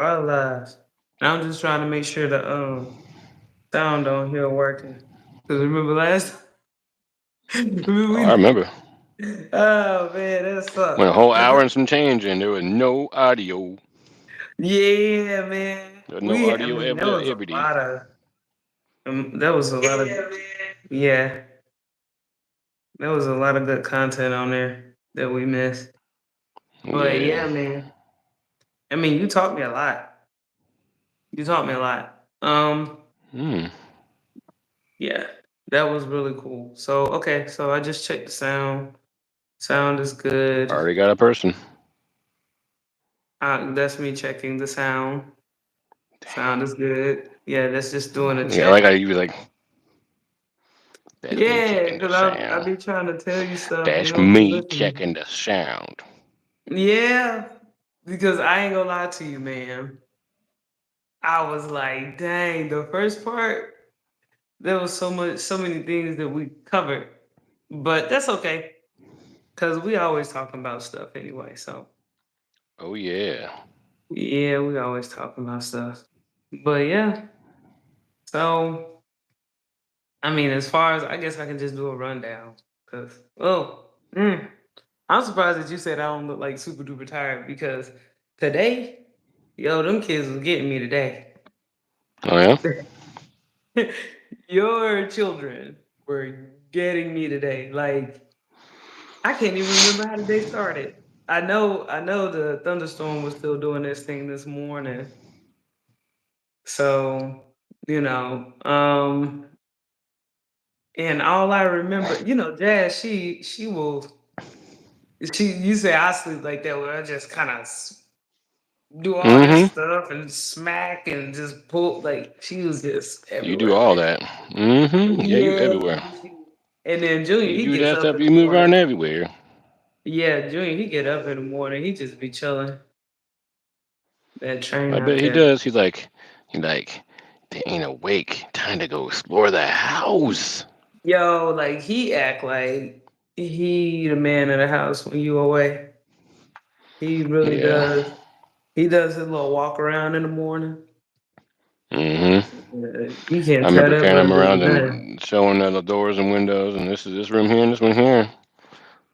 Our lives. I'm just trying to make sure the sound on here working. Cause remember last Oh, I we remember. oh man, that Went a sucked. whole hour and some change, and there was no audio. Yeah, man. There was no I audio mean, ever every day. there was a lot of yeah, there was a lot of good content on there that we missed. But Yeah. yeah, man. I mean, you taught me a lot. You taught me a lot. Hmm. Yeah, that was really cool. So okay, so I just checked the sound. Sound is good. Already got a person. That's me checking the sound. Sound is good. Yeah, that's just doing a Yeah, like check. I you was like, that's me Yeah, checking the because I sound. be trying to tell you stuff, you That's don't be me listening. checking the sound. Yeah, because I ain't gonna lie to you, man. I was like, dang, the first part, there was so many things that we covered. But that's okay, because we always talking about stuff anyway. So Oh yeah. yeah, we always talking about stuff. But yeah, so I mean, as far as I guess I can just do a rundown. Cause I'm surprised that you said I don't look like super duper tired because today, yo, them kids was getting me today. Oh yeah. Your children were getting me today. Like I can't even remember how the day started. I know the thunderstorm was still doing this thing this morning. So, you know, and all I remember, Jazz, she will you say I sleep like that where I just kind of do all this Mm-hmm. stuff and smack and just pull like she was just You do everywhere, all man. that. Mm-hmm. Yeah, you Yeah. everywhere. And then Junior, You he do gets that up stuff. in You the move around morning. everywhere. Yeah, Junior, he get up in the morning. He just be chilling. That train I out bet he there. does. He like, they ain't awake. Time to go explore the house. Yo, like he act like he the man of the house when you away. He really Yeah. does. He does his little walk around in the morning. Mm-hmm. You I can't tell remember that carrying boy him doing around nothing. and showing the doors and windows, and this is this room here and this one here.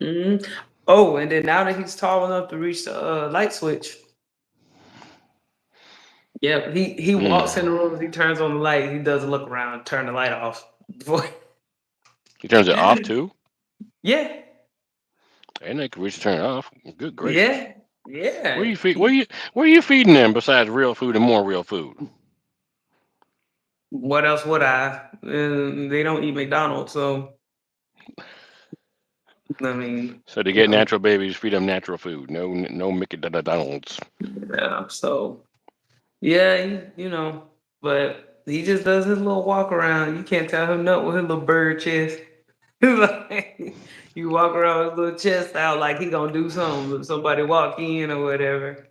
Mhm. Oh, and then now that he's tall enough to reach the light switch, yep, he Hmm. walks in the room, he turns on the light, he doesn't look around, turn the light off. Boy, He turns it off too. yeah, And they can reach to turn it off. Good gracious. yeah, yeah. Where you feed? Where you feeding them besides real food and more real food? What else would I? They don't eat McDonald's, so I mean, So to you get know, natural babies, feed them natural food. No Mickey McDonald's. yeah. So yeah, but he just does his little walk around. You can't tell him nothing with his little bird chest. Like, you walk around with his little chest out like he gonna do something. If somebody walk in or whatever.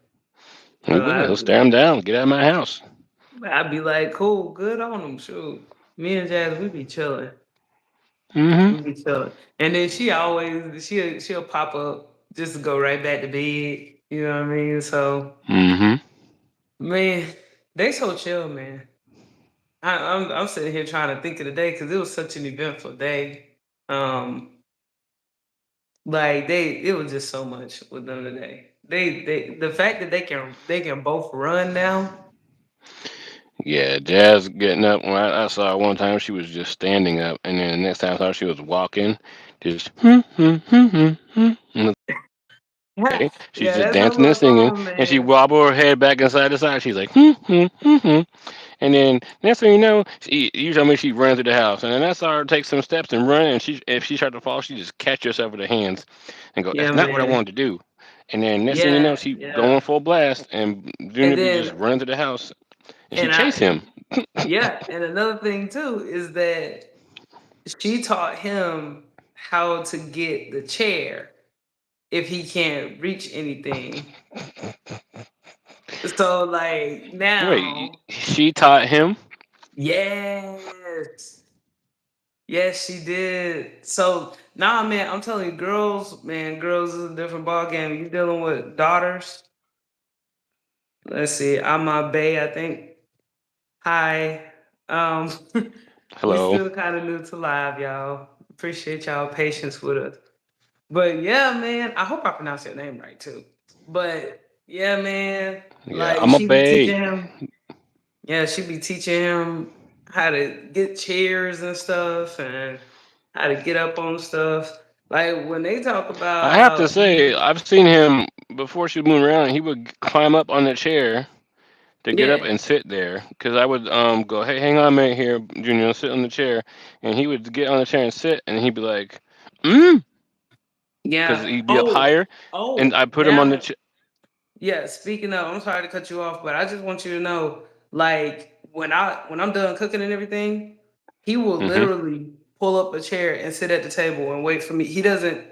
He So will. He'll stare him down. Get out of my house. I'd be like, cool, good on him. Shoot. Me and Jazz, we be chilling. Mm-hmm. We be chilling. And then she'll pop up just to go right back to bed. You know what I mean? So Mm-hmm. man, they so chill, man. I'm sitting here trying to think of the day because it was such an eventful day. Um, like it was just so much with them today. The fact that they can both run now. Yeah, Jazz getting up. When I saw her one time, she was just standing up, and then the next time I saw her, she was walking, just and okay. She's Yeah, just that's her dancing and little singing, song, and she man. wobble her head back and side to side. She's like, and then next thing you know, you tell me she ran through the house, and then I saw her take some steps and run, and if she started to fall, she just catch herself with her hands and go, Yeah, "That's not what I man. wanted to do." And then next thing you know, Yeah, she yeah. going full blast, and And Junior be just then running through the house, and she and chase I him. yeah, and another thing too is that she taught him how to get the chair if he can't reach anything. So like Wait, now, she taught him? yes. Yes, she did. So nah man, I'm telling you, girls, man, girls is a different ball game. You dealing with daughters, Let's see. I'm my Bay, I think. Hi. Um, we Hello. still kind of new to live, y'all. Appreciate y'all patience with us. But yeah, man, I hope I pronounced your name right too. But yeah, man, Yeah, like I'm a she be bae. teaching him. Yeah, she be teaching him how to get chairs and stuff and how to get up on stuff. Like when they talk I about have to how say, I've seen him before she would move around. He would climb up on the chair to get up yeah, and sit there. Because I would go, hey, hang on a minute here, Junior, sit on the chair. And he would get on the chair and sit, and he'd be like, because yeah. he'd be up higher. And I put him on the Now chair. yeah, speaking of, I'm sorry to cut you off, but I just want you to know, like when I'm done cooking and everything, he will Hmm. literally pull up a chair and sit at the table and wait for me. He doesn't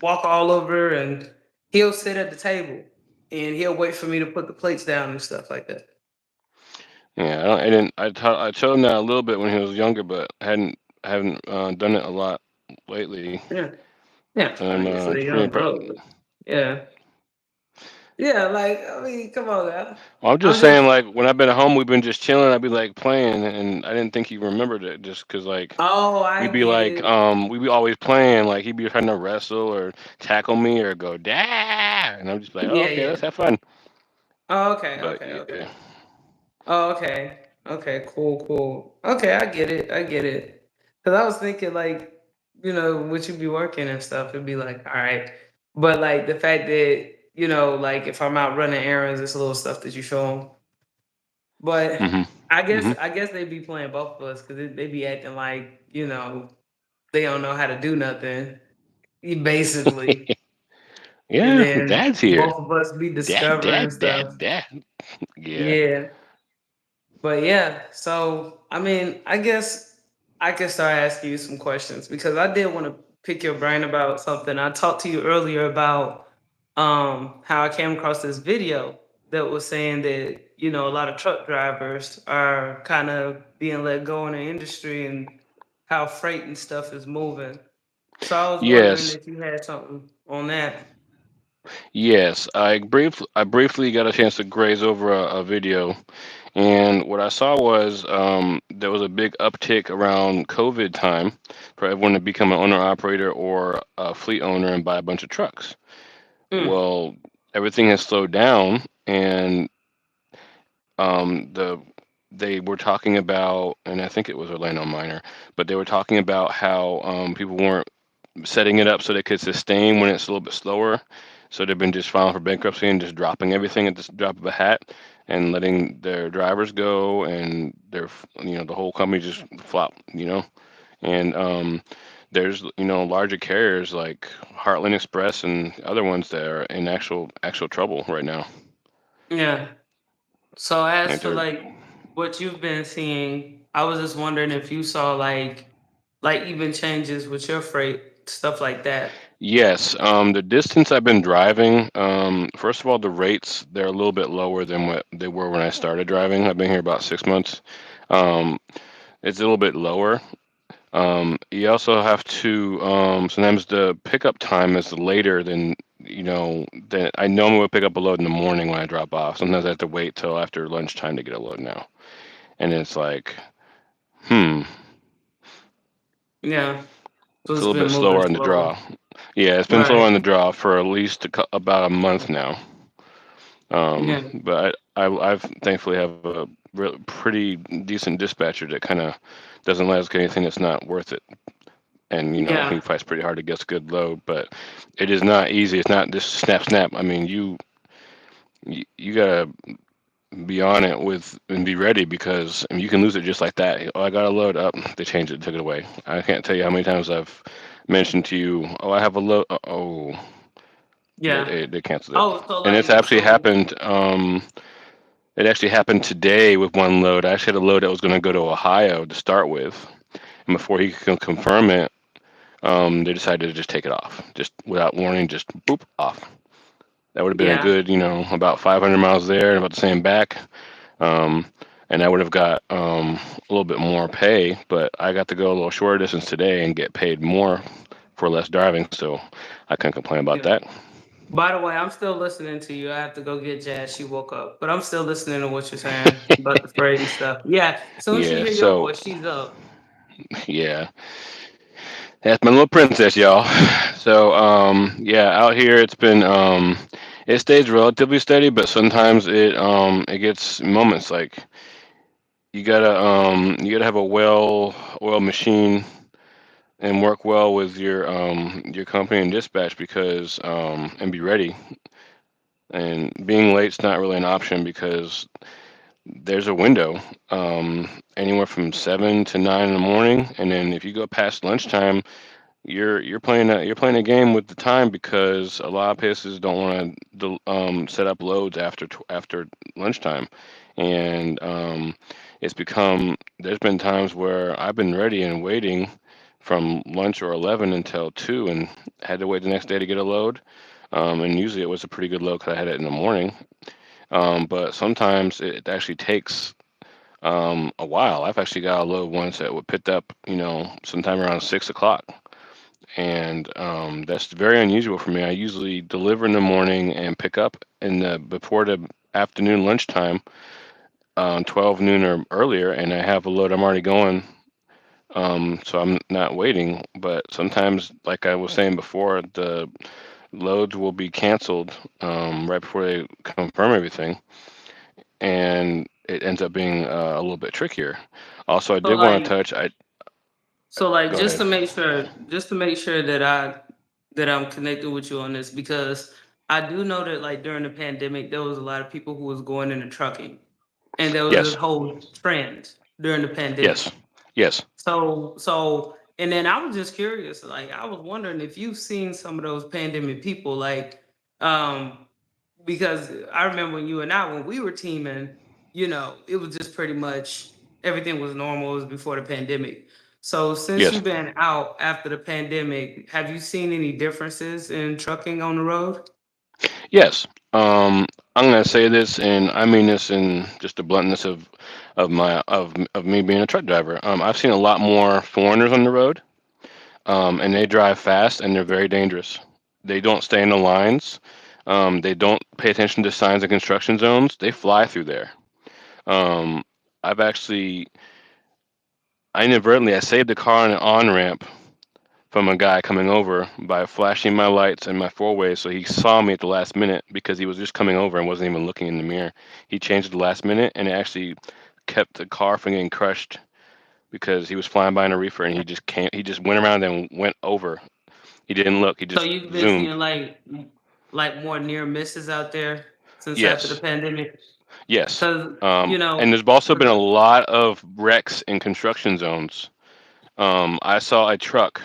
walk all over, and he'll sit at the table and he'll wait for me to put the plates down and stuff like that. Yeah, I didn't. I showed him that a little bit when he was younger, but I haven't done it a lot lately. Yeah, yeah. I I'm mean, for the pretty young impressed. bro, but yeah, yeah. Like I mean, come on now. Well, I'm I'm just saying, just. like when I've been at home, we've been just chilling. I'd be like playing, and I didn't think he remembered it, just because like Oh, I get it. we'd be always playing. Like he'd be trying to wrestle or tackle me or go dad, and I'm just like, oh, Yeah, okay, let's yeah. have fun. Oh, okay, But okay, yeah, okay. Oh, okay. Okay, cool, cool. Okay, I get it. I get it. Cause I was thinking like, would you be working and stuff? It'd be like, all right. But like the fact that, like if I'm out running errands, it's little stuff that you show them. But hmm I hmm guess I guess they be playing both of us because they be acting like, they don't know how to do nothing. Basically. And yeah, then dad's here. both of us be Dad, discovering dad, stuff. dad, dad. Yeah. Yeah. But yeah, so I mean, I guess I could start asking you some questions because I did want to pick your brain about something. I talked to you earlier about how I came across this video that was saying that, a lot of truck drivers are kind of being let go in the industry and how freight and stuff is moving. So I was wondering Yes. if you had something on that. Yes. I briefly got a chance to graze over a video. And what I saw was there was a big uptick around COVID time for everyone to become an owner operator or a fleet owner and buy a bunch of trucks. Mm, Well, everything has slowed down, and the they were talking about, and I think it was Orlando Minor, but they were talking about how people weren't setting it up so they could sustain when it's a little bit slower. So they've been just filing for bankruptcy and just dropping everything at the drop of a hat and letting their drivers go and the whole company just flop, And there's larger carriers like Heartland Express and other ones that are in actual trouble right now. yeah. So as Like for they're like what you've been seeing, I was just wondering if you saw like even changes with your freight, stuff like that. Yes, the distance I've been driving, first of all, the rates, they're a little bit lower than what they were when I started driving. I've been here about 6 months. Um, it's a little bit lower. You also have to, sometimes the pickup time is later than I normally would pick up a load in the morning when I drop off. Sometimes I have to wait till after lunchtime to get a load now. And it's like, hmm, Yeah. So it's a it's little been bit moving slower on the slower. draw. Yeah, it's been slower Right. on the draw for at least about a month now. Yeah. But I've thankfully have a pretty decent dispatcher that kind of doesn't let us get anything that's not worth it. And he Yeah. fights pretty hard to get a good load, but it is not easy. It's not just snap snap. I mean, you gotta be on it with and be ready because I mean, you can lose it just like that. Oh, I got a load up. They changed it, took it away. I can't tell you how many times I've mentioned to you, oh, I have a load. Oh, Yeah. they canceled it, Oh, so and it's like actually so happened. It actually happened today with one load. I actually had a load that was going to go to Ohio to start with, and before he could confirm it, they decided to just take it off, just without warning, just boop off. That would have been a yeah. good, about 500 miles there and about the same back. Um, and I would have got a little bit more pay, but I got to go a little shorter distance today and get paid more for less driving, so I couldn't complain about Yeah. that. By the way, I'm still listening to you. I have to go get Jazz. She woke up, but I'm still listening to what you're saying about the freight and stuff. Yeah, as soon as she Yeah, hear your so voice, she's up. yeah, that's my little princess, y'all. So yeah, out here it's been it stays relatively steady, but sometimes it gets moments like you gotta have a well-oiled machine and work well with your company and dispatch because and be ready. And being late's not really an option because there's a window, anywhere from 7 to 9 in the morning, and then if you go past lunchtime, you're playing a game with the time because a lot of places don't want to set up loads after lunchtime, and it's become there's been times where I've been ready and waiting from lunch or 11 until 2 and had to wait the next day to get a load. And usually it was a pretty good load because I had it in the morning. But sometimes it actually takes a while. I've actually got a load once that would picked up, sometime around 6 o'clock, and that's very unusual for me. I usually deliver in the morning and pick up in the before the afternoon lunchtime, 12 noon or earlier, and I have a load I'm already going. So I'm not waiting. But sometimes, like I was saying before, the loads will be canceled right before they confirm everything, and it ends up being a little bit trickier. Also, I So did want to like, touch. I so like, Go ahead. just to make sure that I'm connected with you on this because I do know that like during the pandemic there was a lot of people who was going into trucking, and there was this Yes, whole trend during the yes, pandemic. yes, And then I was just curious, like I was wondering if you've seen some of those pandemic people, like, um, because I remember when you and I, when we were teaming, it was just pretty much everything was normal. It was before the pandemic. So since yes. you've been out after the pandemic, have you seen any differences in trucking on the road? Yes. I'm gonna say this, and I mean this in just the bluntness of me being a truck driver. I've seen a lot more foreigners on the road, and they drive fast and they're very dangerous. They don't stay in the lines. They don't pay attention to signs and construction zones. They fly through there. Um, I've actually, I inadvertently, I saved a car on an on ramp from a guy coming over by flashing my lights and my four ways, so he saw me at the last minute because he was just coming over and wasn't even looking in the mirror. He changed at the last minute, and it actually kept the car from getting crushed because he was flying by in a reefer and he just can't. He just went around and went over. He didn't look. He So just you've been zoomed. seeing like more near misses out there since after the Yes, pandemic, yes. because And there's also been a lot of wrecks in construction zones. I saw a truck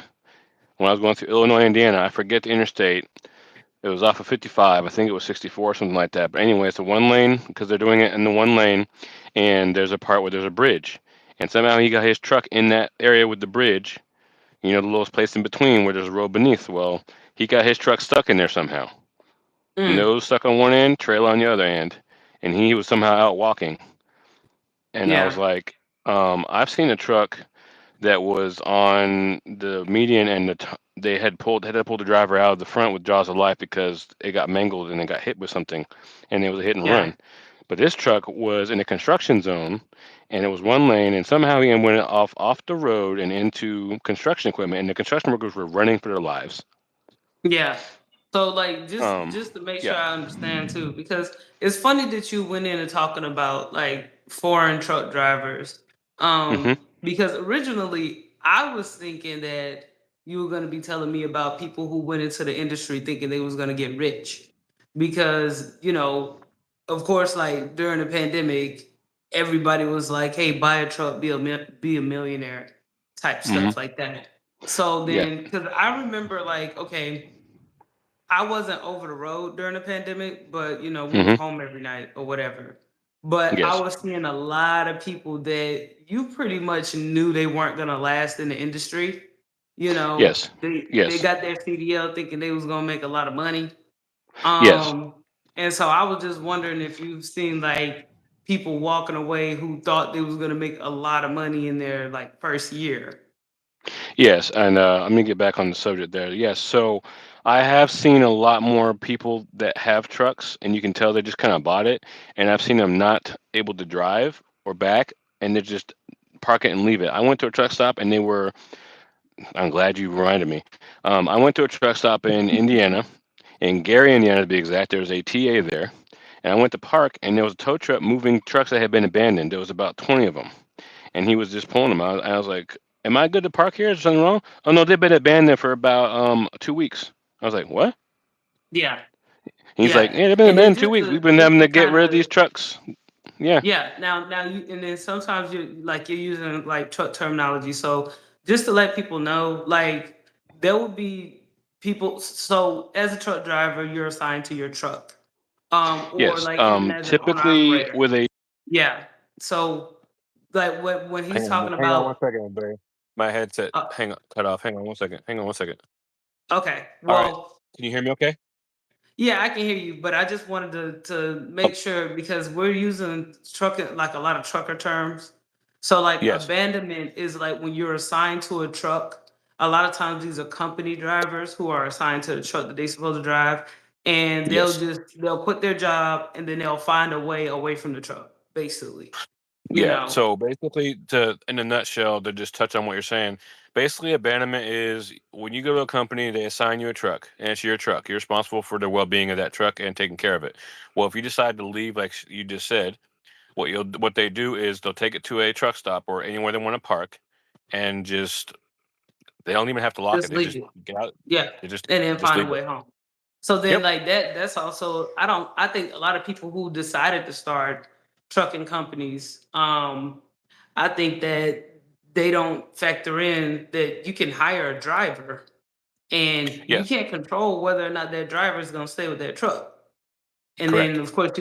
when I was going through Illinois, Indiana. I forget the interstate. It was off of 55. I think it was 64 or something like that. But anyway, it's a one lane because they're doing it in the one lane, and there's a part where there's a bridge, and somehow he got his truck in that area with the bridge. The little place in between where there's a road beneath. Well, he got his truck stuck in there somehow. mm, Nose stuck on one end, trailer on the other end, and he was somehow out walking. And I was yeah, like, I've seen a truck that was on the median, and they had to pull the driver out of the front with jaws of life because it got mangled and it got hit with something, and it was a hit and yeah. run. But this truck was in a construction zone, and it was one lane, and somehow he went off the road and into construction equipment, and the construction workers were running for their lives. Yeah. So like Um, just to make sure yeah. I understand too, because it's funny that you went in and talking about like foreign truck drivers. Hmm. Because originally I was thinking that you were gonna be telling me about people who went into the industry thinking they was gonna get rich. Because, of course, like during the pandemic, everybody was like, hey, buy a truck, be a millionaire type Hmm. stuff like that. So Yeah. then, because I remember, like, okay, I wasn't over the road during the pandemic, but we was Hmm. home every night or whatever. But I Yes. was seeing a lot of people that you pretty much knew they weren't gonna last in the industry. Yes. They Yes. got their CDL thinking they was gonna make a lot of money. Yes. Um, and so I was just wondering if you've seen like people walking away who thought they was gonna make a lot of money in their like first year. Yes, and I'm gonna get back on the subject there. Yes, so I have seen a lot more people that have trucks, and you can tell they just kind of bought it. And I've seen them not able to drive or back, and they just park it and leave it. I went to a truck stop, and they were. I'm glad you reminded me. I went to a truck stop in Indiana, in Gary, Indiana to be exact. There was a TA there, and I went to park, and there was a tow truck moving trucks that had been abandoned. There was about 20 of them, and he was just pulling them. I was like, "Am I good to park here? Is there something wrong?" Oh no, they've been abandoned for about 2 weeks. I was like, "What?" Yeah, He's like, yeah, "Yeah, they've been and then abandoned 2 weeks. We've been having just to to get kind rid of these of trucks." Yeah. yeah. Now you and then sometimes you're using like truck terminology. So just to let people know, like there will be people. So as a truck driver, you're assigned to your truck, or Yes. like even as an owner Typically operator. with a. Yeah. So like when he's talking Hang on one about, second, Barry. My headset uh, hang on, cut off. Hang on one second. Hang on one second. okay, All right. well, Can you hear me okay? yeah, I can hear you, but I just wanted to Oh, make sure because we're using trucker like a lot of trucker terms. So like yes. abandonment is like when you're assigned to a truck. A lot of times these are company drivers who are assigned to the truck that they're supposed to drive, and Yes. they'll quit their job and then they'll find a way away from the truck, basically. You Yeah. know, So basically, to in a nutshell, to just touch on what you're saying, basically abandonment is when you go to a company, they assign you a truck, and it's your truck. You're responsible for the well-being of that truck and taking care of it. Well, if you decide to leave, like you just said, what they do is they'll take it to a truck stop or anywhere they want to park, and just they don't even have to lock it. just They leave just it. get out. Yeah, They and then just find a leave it. way home. So then Yep. like that's also I think a lot of people who decided to start trucking companies, I think that they don't factor in that you can hire a driver and you Yes. can't control whether or not that driver is going to stay with that truck. And then Correct. of course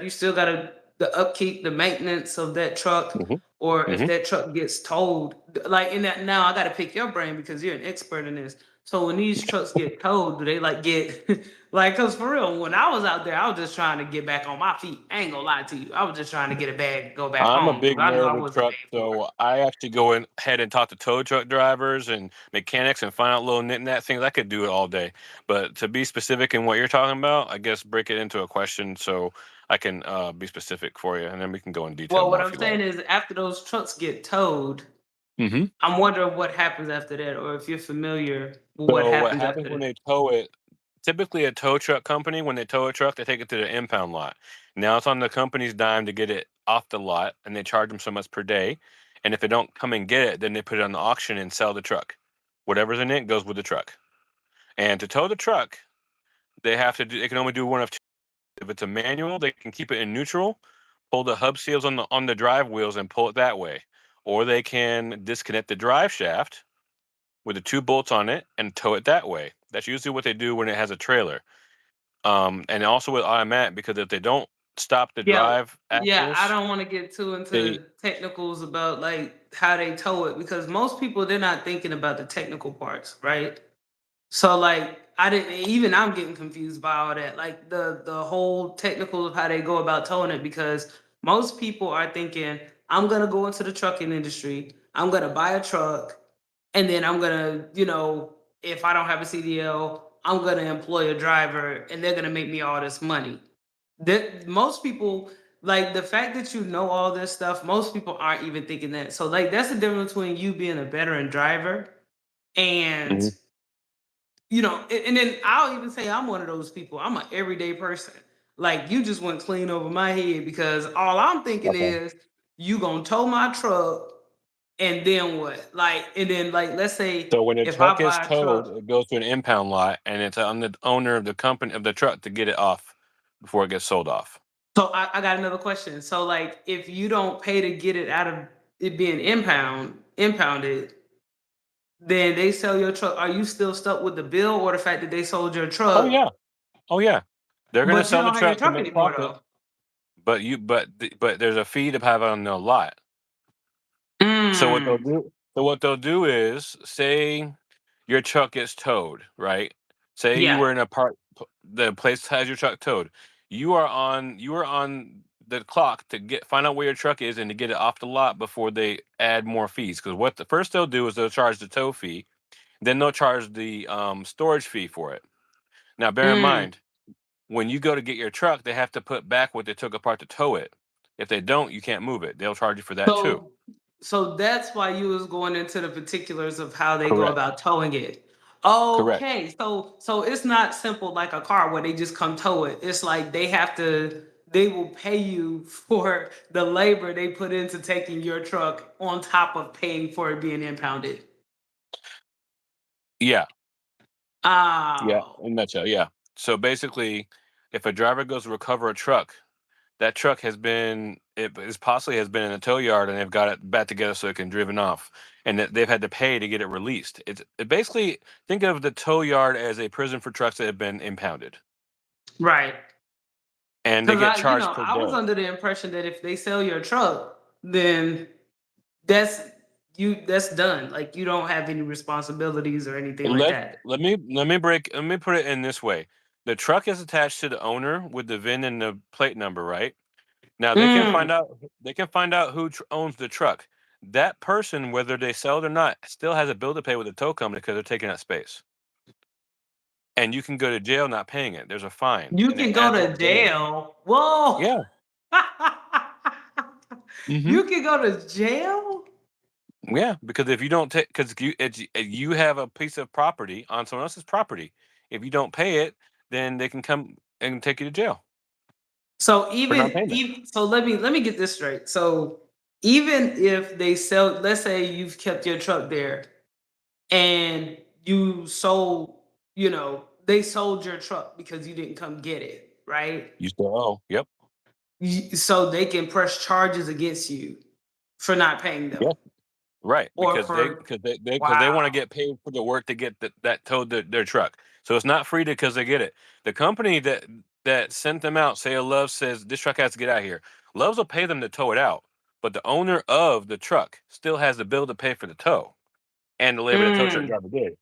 you still gotta the upkeep, the maintenance of that truck, Hmm. or if Hmm. that truck gets towed, like in that now I gotta pick your brain because you're an expert in this. So when these trucks get towed, do they like get like cause for real, when I was out there, I was just trying to get back on my feet. I ain't gonna lie to you. I was just trying to get a bag and go back I'm a home because big I knew I nerd of wasn't trucks, paid for it. so I actually go in ahead and talk to tow truck drivers and mechanics and find out little nit nat things. I could do it all day, but to be specific in what you're talking about, I guess break it into a question so I can be specific for you, and then we can go in detail Well, what more if I'm you saying like. is after those trucks get towed, Hmm. I'm wondering what happens after that, or if you're familiar with what So what happens happens after when that. they tow it? Typically, a tow truck company, when they tow a truck, they take it to the impound lot. Now it's on the company's dime to get it off the lot, and they charge them so much per day. And if they don't come and get it, then they put it on the auction and sell the truck. Whatever's in it goes with the truck. And to tow the truck, they have to do. They can only do one of two. If it's a manual, they can keep it in neutral, pull the hub seals on the drive wheels, and pull it that way. Or they can disconnect the drive shaft with the two bolts on it and tow it that way. That's usually what they do when it has a trailer. And also with automatic, because if they don't stop the Yeah, drive yeah, I axles, don't wanna get too they into technicals about, like, how they tow it because most people, they're not thinking about the technical parts, right? So, like, I didn't even I'm getting confused by all that, like, the whole technical of how they go about towing it because most people are thinking, "I'm gonna go into the trucking industry, I'm gonna buy a truck, and then I'm gonna, if I don't have a CDL, I'm gonna employ a driver, and they're gonna make me all this money." That most people like the fact that you know all this stuff, most people aren't even thinking that. So like that's the difference between you being a veteran driver and Mhm. and then I'll even say I'm one of those people. I'm an everyday person. Like you just went clean over my head because all I'm thinking Okay. is you gonna tow my truck and then what? Like and then like let's say So when a if I truck is buy a towed, truck. it goes to an impound lot, and it's on the owner of the company of the truck to get it off before it gets sold off. So I got another question. So like if you don't pay to get it out of it being impounded, then they sell your truck. Are you still stuck with the bill or the fact that they sold your Oh truck, yeah, oh yeah. They're gonna but you sell the don't have your truck to truck make anymore profit, though? but there's a fee to have it on the lot. Mm. So what they'll do is say your truck gets towed, right? Say you Yeah. were in a the place has your truck towed. You are on the clock to get find out where your truck is and to get it off the lot before they add more fees. Because what the first they'll do is they'll charge the tow fee, then they'll charge the storage fee for it. Now, bear in Mm. mind, when you go to get your truck, they have to put back what they took apart to tow it. If they don't, you can't move it. They'll charge you for that too. So so that's why you was going into the particulars of how they go Correct. about towing it. Correct. Okay, so it's not simple like a car where they just come tow it. It's like they will pay you for the labor they put into taking your truck on top of paying for it being impounded. Yeah. Yeah. Oh, In a nutshell. Yeah. So basically, if a driver goes to recover a truck, that truck it is possibly has been in a tow yard and they've got it back together so it can driven off, and that they've had to pay to get it released. Basically, think of the tow yard as a prison for trucks that have been impounded, right. and they Because get you charged know, per I was day. under the impression that if they sell your truck, then that's that's done. Like you don't have any responsibilities or anything like that. Let me put it in this way: the truck is attached to the owner with the VIN and the plate number, right? Now Mm, they can find out who owns the truck. That person, whether they sell it or not, still has a bill to pay with the tow company because they're taking up space. And you can go to jail not paying it. There's a fine, you and it can go adds to up daily. jail. Whoa. Yeah. Mhm. You can go to jail? Yeah, because if you don't take, because you have a piece of property on someone else's property. If you don't pay it, then they can come and take you to jail So for non-payment. even so let me get this straight. So even if they sell, let's say you've kept your truck there and you sold, they sold your truck because you didn't come get it, right? You still owe. Yep. So they can press charges against you for not paying them Yep. Right, or because for they wow. want to get paid for the work to get that towed their truck. So it's not free because they get it. The company that sent them out, say a Love says this truck has to get out of here. Love's will pay them to tow it out, but the owner of the truck still has the bill to pay for the tow and the labor that tow truck Mm. driver did.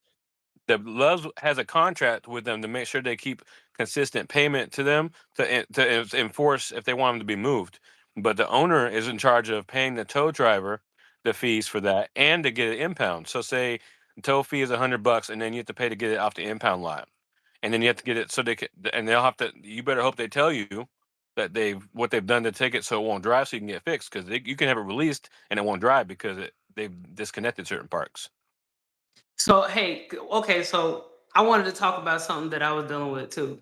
The Loves has a contract with them to make sure they keep consistent payment to them to enforce if they want them to be moved. But the owner is in charge of paying the tow driver the fees for that and to get it impound. So say the tow fee is $100 and then you have to pay to get it off the impound lot. And then you have to get it so they can, and they'll have to, you better hope they tell you that what they've done to take it so it won't drive so you can get fixed because you can have it released and it won't drive because they've disconnected certain parts. So hey, okay, so I wanted to talk about something that I was dealing with too.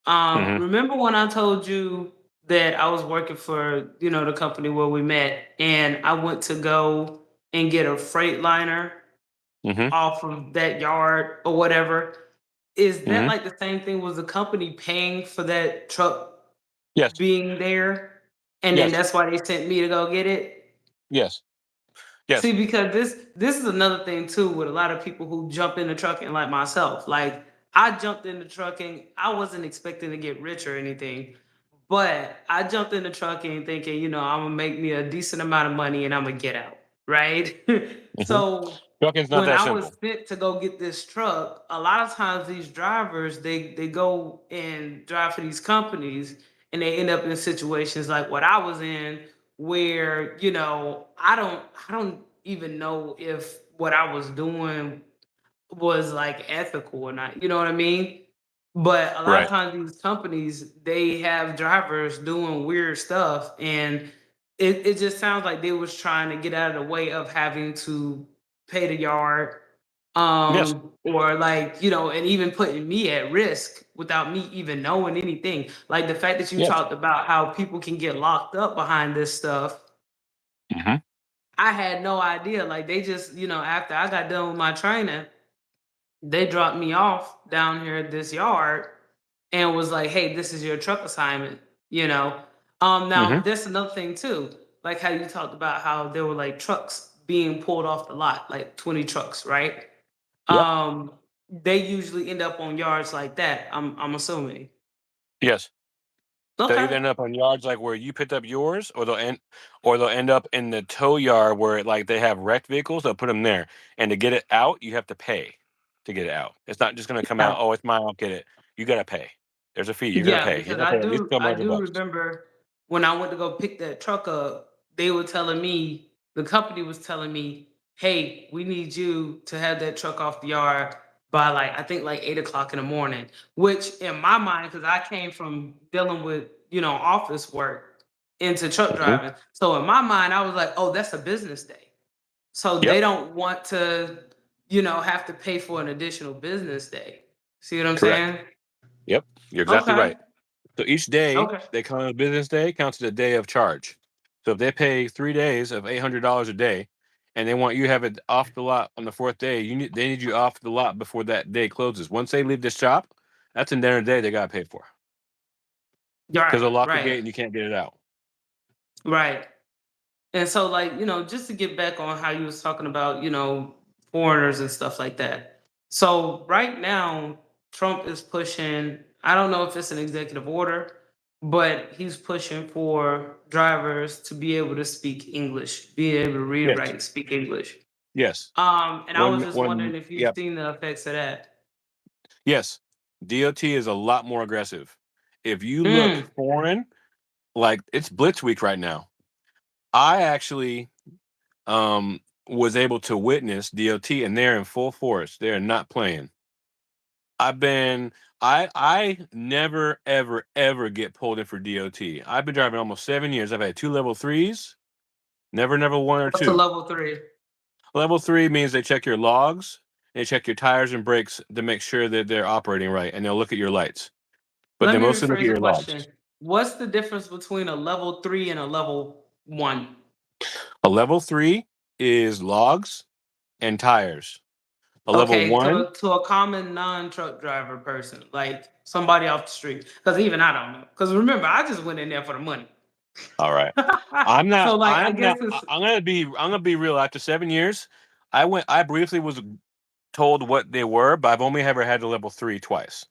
Hmm. Remember when I told you that I was working for, the company where we met, and I went to go and get a freight liner Hmm. off of that yard or whatever? Is that Hmm. like the same thing? Was the company paying for that truck Yes. being there, and then Yes. that's why they sent me to go get it? Yes. Yes. See, because this is another thing too with a lot of people who jump into trucking like myself. Like I jumped into trucking, I wasn't expecting to get rich or anything, but I jumped into trucking thinking, I'm gonna make me a decent amount of money and I'm gonna get out, right? Mhm. So Trucking's not when that I was simple. sent to go get this truck, a lot of times these drivers they go and drive for these companies and they end up in situations like what I was in where I don't even know if what I was doing was like ethical or not. You know what I mean? But a lot of Right. times these companies they have drivers doing weird stuff and it just sounds like they was trying to get out of the way of having to pay the yard Yes. or like and even putting me at risk without me even knowing anything, like the fact that you Yes. talked about how people can get locked up behind this stuff. Mhm. I had no idea. Like they just, after I got done with my training, they dropped me off down here at this yard and was like, "Hey, this is your truck assignment." You know. Now Mhm. that's another thing too. Like how you talked about how there were like trucks being pulled off the lot, like 20 trucks, right? Yep. Um, they usually end up on yards like that. I'm assuming. Yes. They'll Okay. either end up on yards like where you picked up yours, or they'll end up in the tow yard where like they have wrecked vehicles. They'll put them there, and to get it out, you have to pay to get it out. It's not just going to come out. Yeah. Oh, it's mine. I'll get it. You got to pay. There's a fee. You're going to Yeah, pay. You're because going to I pay at least a do couple I hundred do bucks. remember when I went to go pick that truck up, they were telling me the company was telling me, "Hey, we need you to have that truck off the yard by like I think like 8 o'clock in the morning. Which in my mind, because I came from dealing with office work into truck Mhm. driving, so in my mind I was like, oh, that's a business day. So Yep. they don't want to, have to pay for an additional business day. See what I'm Correct. saying? Yep. You're exactly Okay. right. So each day Okay. they count as business day counts as a day of charge. So if they pay 3 days of $800 a day, and they want you to have it off the lot on the fourth day, they need you off the lot before that day closes. Once they leave the shop, that's another day they got to pay for because Right. they'll lock the Right. gate and you can't get it out. Right. And so, like, just to get back on how you was talking about, foreigners and stuff like that. So right now, Trump is pushing, I don't know if it's an executive order, but he's pushing for drivers to be able to speak English, be able to read, Yes. write, speak English. Yes. And I was just When wondering if you've yep. seen the effects of that. Yes. DOT is a lot more aggressive. If you look Mm. foreign, like it's Blitz week right now. I actually um was able to witness DOT and they're in full force. They're not playing. I've been I never ever ever get pulled in for DOT. I've been driving almost 7 years. I've had two level threes, never one or What's a two. level three? Level three means they check your logs, they check your tires and brakes to make sure that they're operating right, and they'll look at your lights. But Let they me mostly look at rephrase the your logs. question. What's the difference between a level three and a level one? A level three is logs and tires. A level Okay, one, to a common non-truck driver person, like somebody off the street. Because even I don't know. Because remember, I just went in there for the money. all right. I'm not. So, like, I I'm guess not. it's I'm gonna be. I'm gonna be real. After 7 years, I went. I briefly was told what they were, but I've only ever had a level three twice.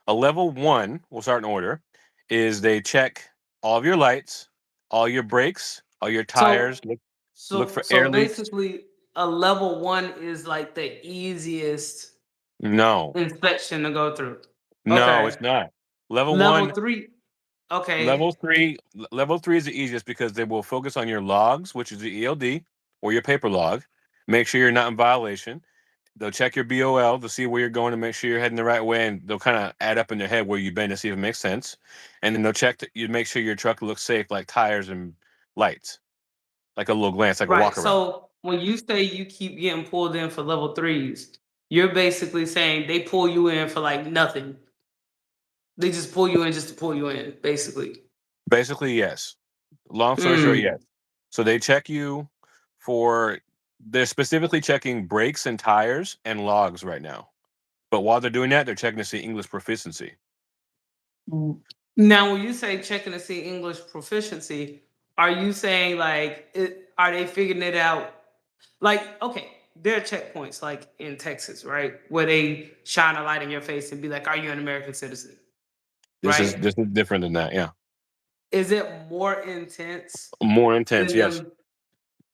A level one, we'll start in order, is they check all of your lights, all your brakes, all your so tires. Look so for so air leaks. basically a level one is like the easiest No, inspection to go through. no, Okay. it's not. Level Level one, three. Okay. level three is the easiest because they will focus on your logs, which is the ELD or your paper log. Make sure you're not in violation. They'll check your BOL to see where you're going to make sure you're heading the right way, and they'll kind of add up in their head where you've been to see if it makes sense. And then they'll check that you make sure your truck looks safe, like tires and lights, like a little glance, like a Right. walk around. So when you say you keep getting pulled in for level threes, you're basically saying they pull you in for like nothing. They just pull you in just to pull you in, basically. Basically, yes. Long story short, Mm. yes. So they check you for, they're specifically checking brakes and tires and logs right now. But while they're doing that, they're checking to see English proficiency. Now, when you say checking to see English proficiency, are you saying like are they figuring it out? Like, okay, there are checkpoints like in Texas, right, where they shine a light in your face and be like, "Are you an American citizen?" Right? This is different than that, yeah. Is it more intense More intense, than yes. them?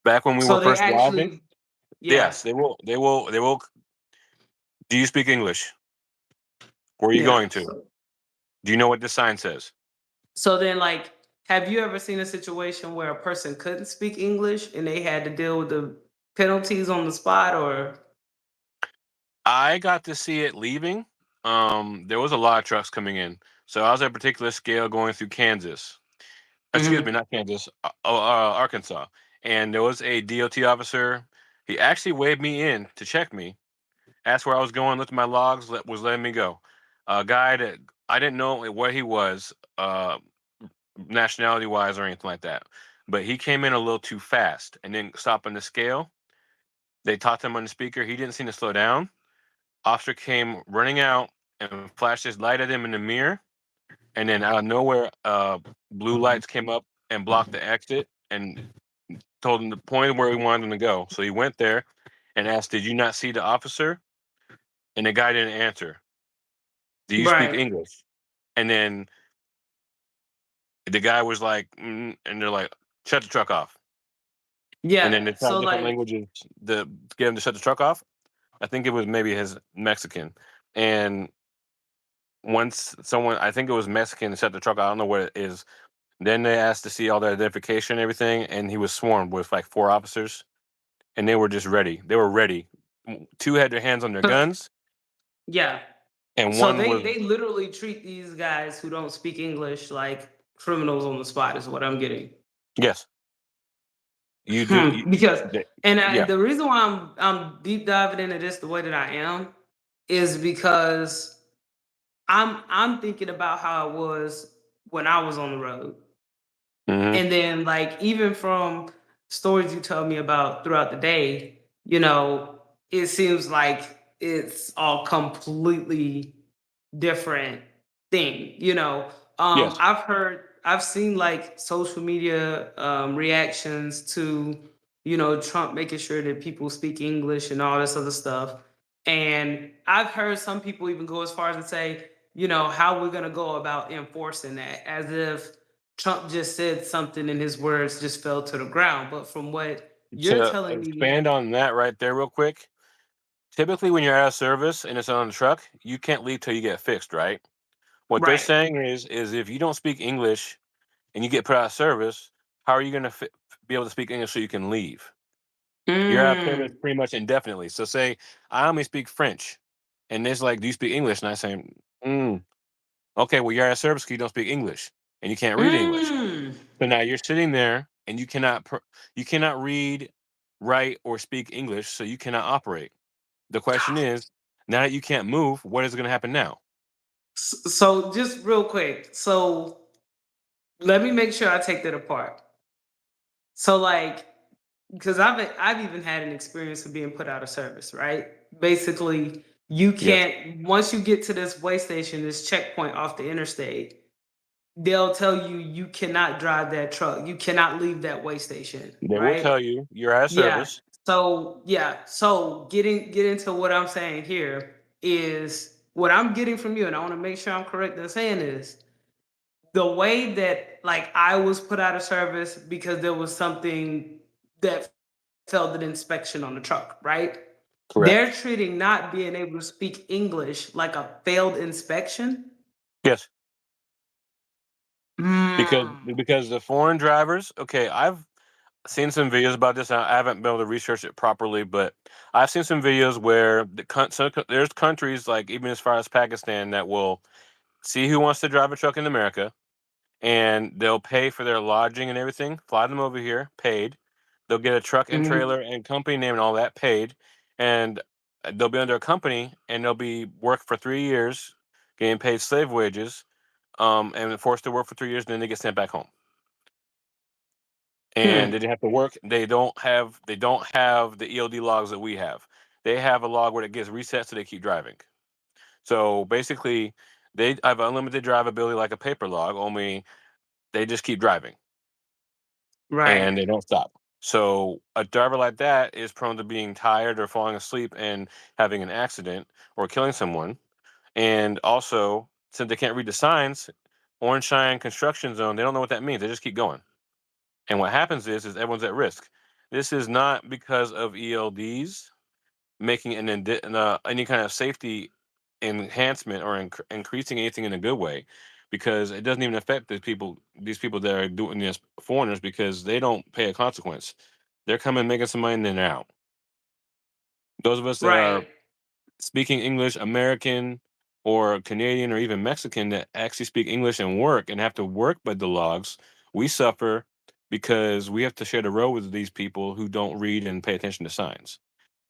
Back when we were So they first driving, actually, yeah. yes, they will. Do you speak English? Where are you Yeah. going to? Do you know what this sign says? So then, like, have you ever seen a situation where a person couldn't speak English and they had to deal with the penalties on the spot, or? I got to see it leaving. There was a lot of trucks coming in. So I was at a particular scale going through Kansas. Excuse me, Mhm. not Kansas, Arkansas. And there was a DOT officer. He actually waved me in to check me, asked where I was going, looked at my logs, was letting me go. A guy that I didn't know what he was, nationality wise or anything like that. But he came in a little too fast and didn't stop on the scale. They talked to him on the speaker. He didn't seem to slow down. Officer came running out and flashed his light at him in the mirror. And then out of nowhere, blue lights came up and blocked the exit and told him the point where he wanted him to go. So he went there and asked, "Did you not see the officer?" And the guy didn't answer. "Do you speak Right. English?" And then the guy was like, and they're like, "Shut the truck off." And Yeah. then they So tried different like, languages to get him to shut the truck off. I think it was maybe his Mexican. And once someone, I think it was Mexican, shut the truck. I don't know what it is. Then they asked to see all the identification and everything, and he was swarmed with like four officers, and they were just ready. They were ready. Two had their hands on their 'cause guns. Yeah. and So one they was they literally treat these guys who don't speak English like criminals on the spot is what I'm getting. yes, you do. Because Yeah. the reason why I'm deep diving into this the way that I am is because I'm thinking about how it was when I was on the road. Hmm. And then, like, even from stories you tell me about throughout the day, it seems like it's all completely different thing. Yes. I've seen like social media reactions to, Trump making sure that people speak English and all this other stuff. And I've heard some people even go as far as to say, how we're going to go about enforcing that, as if Trump just said something and his words just fell to the ground. But from what you're To telling me, expand on that right there, real quick. Typically, when you're out of service and it's on the truck, you can't leave till you get fixed, right? What they're right? saying is if you don't speak English and you get put out of service, how are you going to be able to speak English so you can leave? You're out of service Mm, pretty much indefinitely. So say I only speak French, and it's like, do you speak English? And I say, mm, okay, well you're out of service because you don't speak English and you can't read English. mm. So now you're sitting there and you cannot read, write, or speak English, so you cannot operate. The question is, now that you can't move, what is going to happen now? So just real quick, so let me make sure I take that apart. So like, because I've even had an experience of being put out of service, right? Basically, you Yes, can't once you get to this way station, this checkpoint off the interstate, they'll tell you you cannot drive that truck, you cannot leave that way station, they will right? tell you you're out of Yeah. service. So get into what I'm saying here is what I'm getting from you, and I want to make sure I'm correct in saying this. The way that like I was put out of service because there was something that failed an inspection on the truck, right? They're Correct. treating not being able to speak English like a failed inspection. Yes, Mm, because the foreign drivers. Okay, I've seen some videos about this. I haven't been able to research it properly, but I've seen some videos where there's countries like even as far as Pakistan that will see who wants to drive a truck in America, and they'll pay for their lodging and everything, fly them over here, paid. They'll get a truck and mhm, trailer and company name and all that paid, and they'll be under a company and they'll be work for 3 years, getting paid slave wages, and forced to work for 3 years, and then they get sent back home. And they hmm, didn't have to work. They don't have the ELD logs that we have. They have a log where it gets reset so they keep driving. So basically, they have unlimited drivability like a paper log, only they just keep driving right, and they don't stop. So a driver like that is prone to being tired or falling asleep and having an accident or killing someone. And also, since they can't read the signs, orange shine construction zone, they don't know what that means. They just keep going. And what happens is everyone's at risk. This is not because of ELDs making any kind of safety enhancement or increasing anything in a good way, because it doesn't even affect these people that are doing this, foreigners, because they don't pay a consequence. They're coming making some money and then they're out. Those of us that are right. speaking English, American or Canadian or even Mexican, that actually speak English and work and have to work by the logs, we suffer because we have to share the road with these people who don't read and pay attention to signs.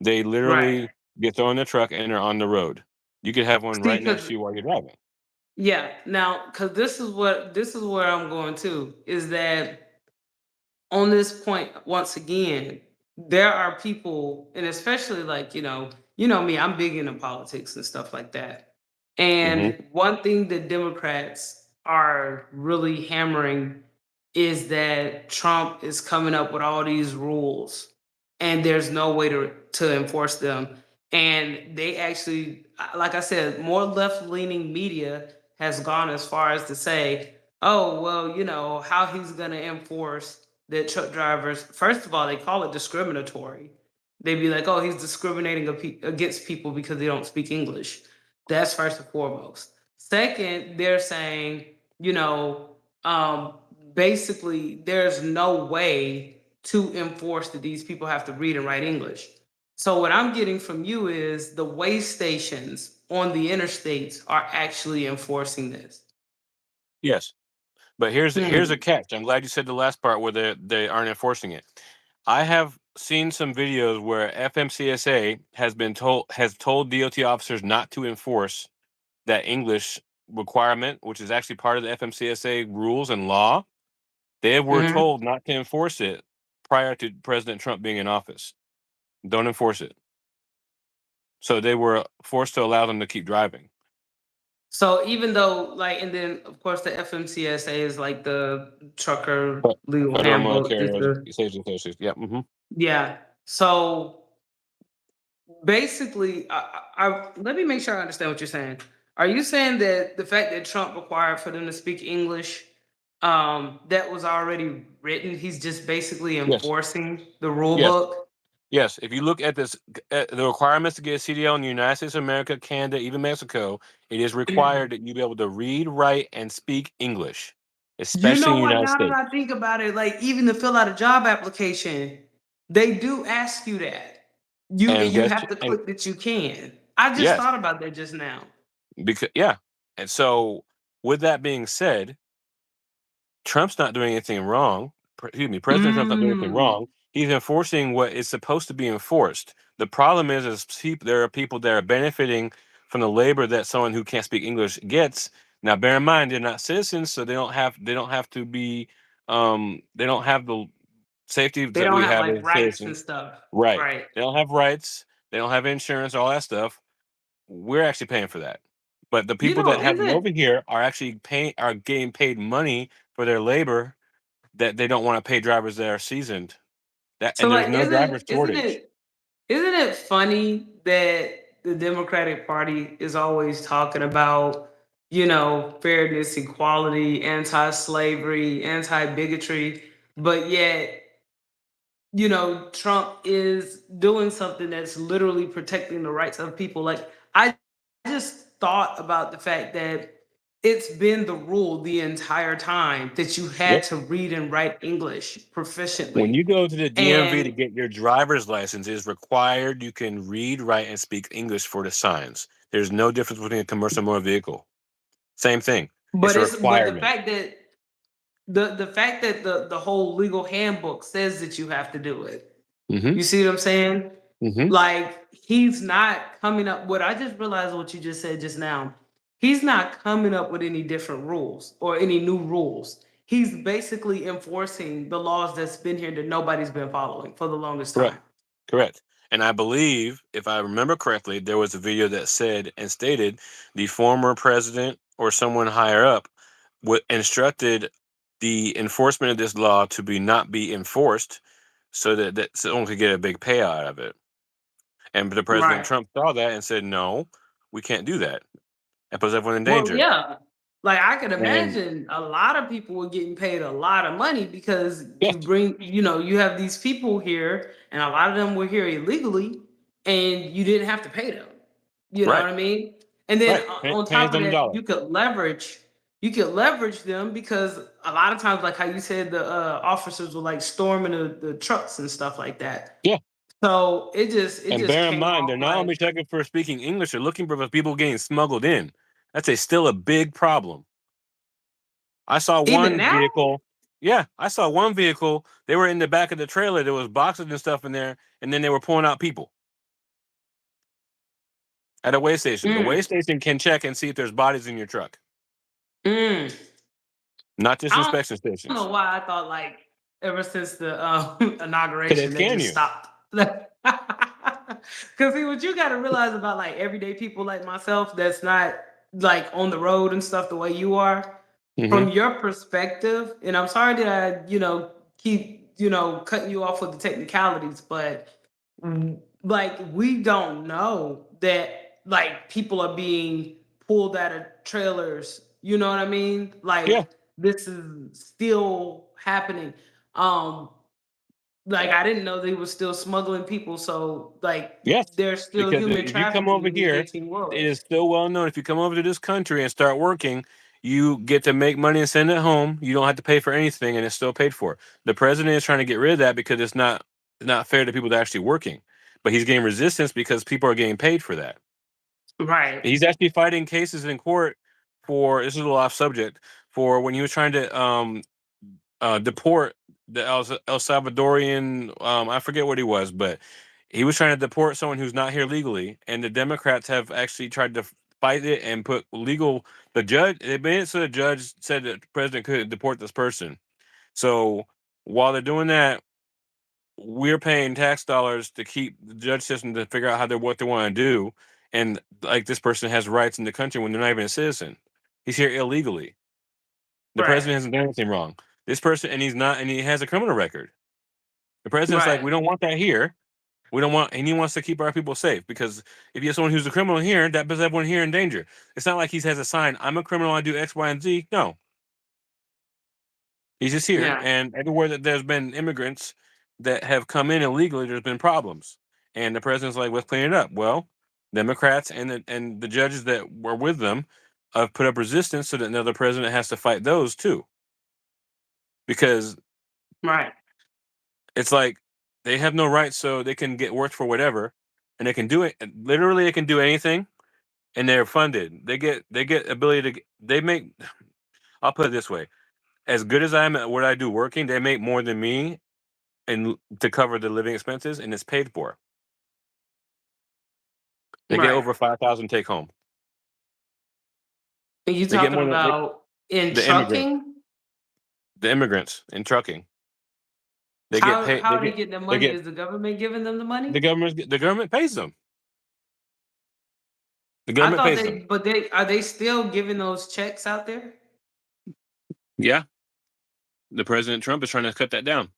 They Right. literally get thrown in the truck and they're on the road. You could have one See, right next because to you while you're driving. yeah, now because this is where I'm going to is that on this point once again, there are people, and especially like me, I'm big into politics and stuff like that. Hmm. And one thing that Democrats are really hammering is that Trump is coming up with all these rules and there's no way to enforce them. And they actually, like I said, more left leaning media has gone as far as to say, oh, well, how he's going to enforce that truck drivers. First of all, they call it discriminatory. They'd be like, oh, he's discriminating against people because they don't speak English. That's first and foremost. Second, they're saying, you know, um, basically, there's no way to enforce that these people have to read and write English. So what I'm getting from you is the way stations on the interstates are actually enforcing this. Yes. But here's a Hmm. catch. I'm glad you said the last part where they aren't enforcing it. I have seen some videos where FMCSA has told DOT officers not to enforce that English requirement, which is actually part of the FMCSA rules and law. They were Hmm. told not to enforce it prior to President Trump being in office. Don't enforce it. So they were forced to allow them to keep driving. So even though, like, and then of course the FMCSA is like the trucker But legal Federal handbook. Is Military the Safety Association. Yeah. Hmm. Yeah. So basically, let me make sure I understand what you're saying. Are you saying that the fact that Trump required for them to speak English, that was already written? He's just basically Yes. enforcing the rule Yes. book. Yes, if you look at this, at the requirements to get a CDL in the United States of America, Canada, even Mexico, it is required that you be able to read, write, and speak English, You especially in know the what? United Now that States. I think about it, like even to fill out a job application, they do ask you that. And You guess have to and click that you can. I just yes, thought about that just now. because yeah, and so with that being said, Trump's not doing anything wrong. Excuse me, President Trump's not doing anything Mm. wrong. He's enforcing what is supposed to be enforced. The problem is there are people that are benefiting from the labor that someone who can't speak English gets. Now, bear in mind, they're not citizens, so they don't have to be they don't have the safety They that don't we have have like as rights and citizens. stuff. Right? Right. They don't have rights. They don't have insurance. All that stuff. We're actually paying for that. But the You people know, that have them isn't over here are actually paying are getting paid money for their labor that they don't wanna pay drivers that are seasoned. That so and there's like no driver isn't shortage. it isn't it funny that the Democratic Party is always talking about, fairness, equality, anti-slavery, anti-bigotry, but yet, Trump is doing something that's literally protecting the rights of people. Like I just thought about the fact that it's been the rule the entire time that you had Yep. to read and write English When proficiently. you go to the DMV to And get your driver's license, it is required you can read, write, and speak English for the signs. There's no difference between a commercial motor vehicle. Same thing. It's a but the requirement. fact that the whole legal handbook says that you have to do it. Mhm, You see what I'm saying? mhm. Like he's not coming up. What I just realized what you just said just now. He's not coming up with any different rules or any new rules. He's basically enforcing the laws that's been here that nobody's been following for the longest Correct. time. Correct. And I believe, if I remember correctly, there was a video that said and stated the former president or someone higher up instructed the enforcement of this law to be not be enforced so that someone could get a big payout out of it. And the President Right. Trump saw that and said, no, we can't do that. That puts everyone in Well, danger. yeah. Like I could And imagine a lot of people were getting paid a lot of money because yes, you have these people here and a lot of them were here illegally and you didn't have to pay them. You know what right, I mean? And then right. on top Pennies of on the that, dollar. you could leverage them because a lot of times, like how you said, the officers were like storming the trucks and stuff like that. Yeah. So it And just bear in came mind, off they're not like only checking for speaking English, they're looking for people getting smuggled in. Still a big problem. I saw even one now. vehicle. Yeah, I saw one vehicle. They were in the back of the trailer. There was boxes and stuff in there, and then they were pulling out people at a way station. The way Mm, station can check and see if there's bodies in your truck, mm. not just I inspection don't know stations. why I thought like ever since the Cause they inauguration they scan just you. stopped. Cause see what you gotta realize about like everyday people like myself that's not like on the road and stuff the way you are, Hmm. from your perspective, and I'm sorry that I, keep, cutting you off with the technicalities, but like we don't know that like people are being pulled out of trailers. You know what I mean? Yeah. Like this is still happening. Um, like I didn't know they were still smuggling people. So like Yes. there's still Because human if you come trafficking over in these here, 18 it worlds. is still well known. If you come over to this country and start working, you get to make money and send it home. You don't have to pay for anything, and it's still paid for. The president is trying to get rid of that because it's not fair to people that are actually working. but he's getting resistance because people are getting paid for that. Right. He's actually fighting cases in court for, this is a little off subject, for when he was trying to deport the El Salvadorian. I forget what he was, but he was trying to deport someone who's not here legally, and the Democrats have actually tried to fight it and put legal. The judge, they made it so the judge said that the president could deport this person. So while they're doing that, we're paying tax dollars to keep the judge system to figure out how they what they want to do, and like this person has rights in the country when they're not even a citizen. He's here illegally. The Right. president hasn't done anything wrong. This person, and he's not, and he has a criminal record. The president's like, Right. we don't want that here. We don't want, and he wants to keep our people safe because if you have someone who's a criminal here, that puts everyone here in danger. It's not like he has a sign, I'm a criminal, I do X, Y, and Z. No, he's just here. Yeah. And everywhere that there's been immigrants that have come in illegally, there's been problems. And the president's like, let's clean it up. Well, Democrats and the judges that were with them have put up resistance so that another president has to fight those too. Because Right. it's like they have no rights, so they can get worked for whatever, and they can do it. Literally, they can do anything, and they're funded. They get ability to. They make. I'll put it this way: as good as I am at what I do working, they make more than me, and to cover the living expenses, and it's paid for. They get Right. over 5,000 take home. And you They get talking more than about in the immigrants. trucking? The immigrants in trucking. They get How paid. how are they getting the They money? get Is the government giving them the money? the government pays them. The I government thought pays them. they, but they are they still giving those checks out there? Yeah, the President Trump is trying to cut that down.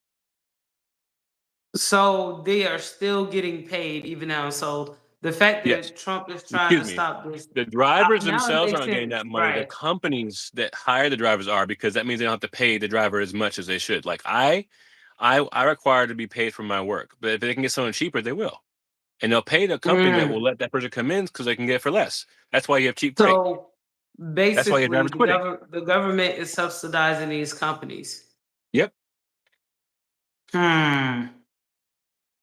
So they are still getting paid even now. So the fact Yes. that Trump is trying Excuse to me. stop this, The drivers now it themselves makes aren't getting sense, that money. The right? companies that hire the drivers are, because that means they don't have to pay the driver as much as they should. Like I require to be paid for my work, but if they can get someone cheaper, they will, and they'll pay the company that will Mm. let that person come in because they can get it for less. That's why you have cheap freight. So That's why your basically, driver's quitting. the government is subsidizing these companies. Yep, Hmm.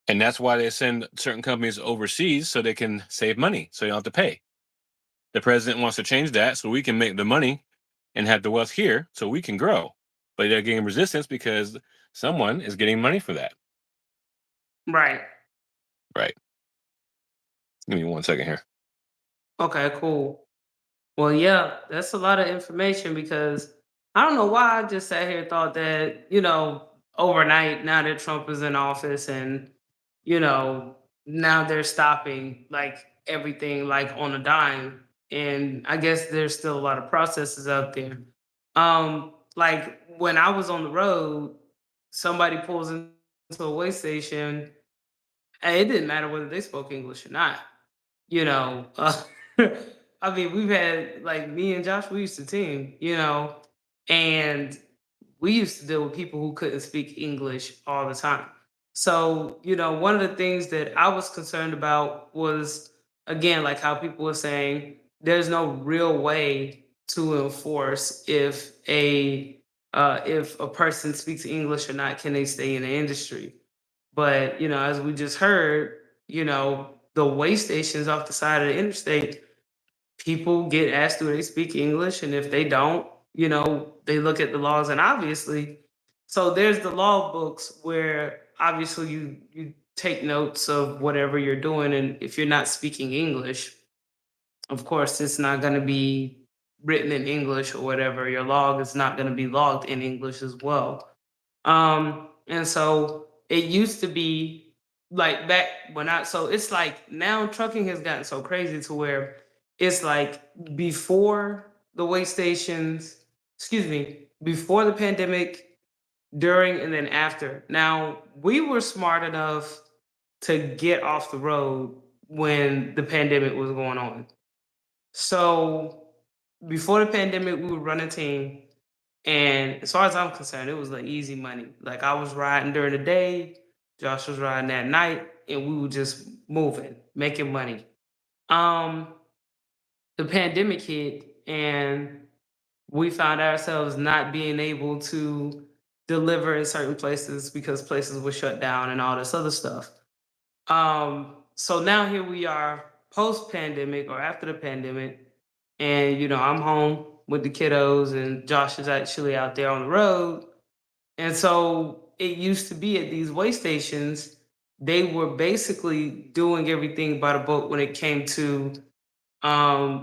and that's why they send certain companies overseas so they can save money, so you don't have to pay. The president wants to change that so we can make the money and have the wealth here so we can grow. But they're getting resistance because someone is getting money for that. Right. Right. Give me 1 second here. Okay. Cool. Well, yeah, that's a lot of information because I don't know why I just sat here and thought that, overnight, now that Trump is in office and, now they're stopping like everything like on a dime. And I guess there's still a lot of processes out there. Like when I was on the road, somebody pulls into a way station and it didn't matter whether they spoke English or not. You know, uh, I mean, we've had like me and Josh, we used to team, and we used to deal with people who couldn't speak English all the time. So, one of the things that I was concerned about was, again, like how people were saying, there's no real way to enforce if a person speaks English or not, can they stay in the industry? But, as we just heard, the way stations off the side of the interstate, people get asked do they speak English, and if they don't, they look at the laws, and obviously, so there's the law books where obviously you take notes of whatever you're doing, and if you're not speaking English, of course, it's not going to be written in English or whatever. Your log is not going to be logged in English as well. And so it used to be like back when so it's like now trucking has gotten so crazy to where it's like before the way stations, excuse me, before the pandemic, during, and then after. Now, we were smart enough to get off the road when the pandemic was going on. So before the pandemic, we would run a team, and as far as I'm concerned, it was like easy money. Like I was riding during the day, Josh was riding at night, and we were just moving, making money. Um, the pandemic hit, and we found ourselves not being able to deliver in certain places because places were shut down and all this other stuff. So now here we are post pandemic or after the pandemic, and I'm home with the kiddos, and Josh is actually out there on the road. And so it used to be at these way stations, they were basically doing everything by the book when it came to